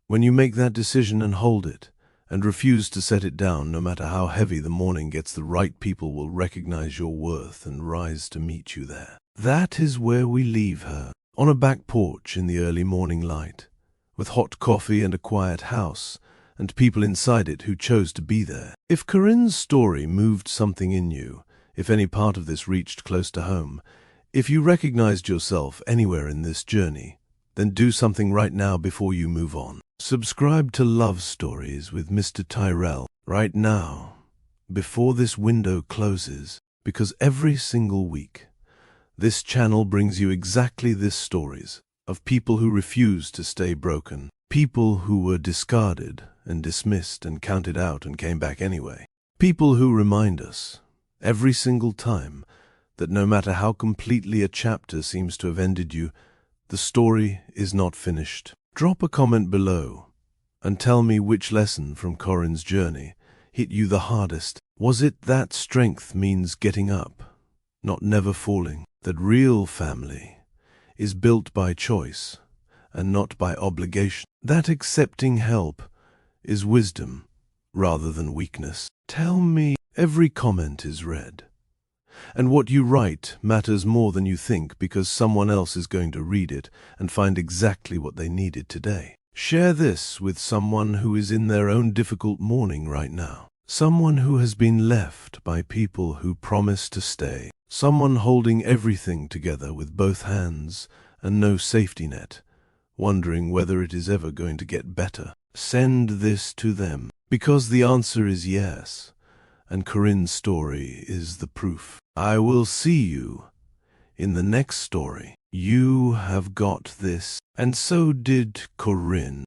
Speaker 1: when you make that decision and hold it, and refuse to set it down, no matter how heavy the morning gets, the right people will recognize your worth and rise to meet you there. That is where we leave her, on a back porch in the early morning light, with hot coffee and a quiet house, and people inside it who chose to be there. If Corinne's story moved something in you, if any part of this reached close to home, if you recognized yourself anywhere in this journey, then do something right now before you move on. Subscribe to Love Stories with Mr. Tyrell right now, before this window closes, because every single week, this channel brings you exactly this stories of people who refused to stay broken, people who were discarded and dismissed and counted out and came back anyway, people who remind us every single time that no matter how completely a chapter seems to have ended you, the story is not finished. Drop a comment below and tell me which lesson from Corinne's journey hit you the hardest. Was it that strength means getting up, not never falling? That real family is built by choice and not by obligation? That accepting help is wisdom rather than weakness? Tell me. Every comment is read, and what you write matters more than you think, because someone else is going to read it and find exactly what they needed today. Share this with someone who is in their own difficult morning right now, someone who has been left by people who promised to stay, someone holding everything together with both hands and no safety net, wondering whether it is ever going to get better. Send this to them, because the answer is yes, and Corinne's story is the proof. I will see you in the next story. You have got this, and so did Corinne.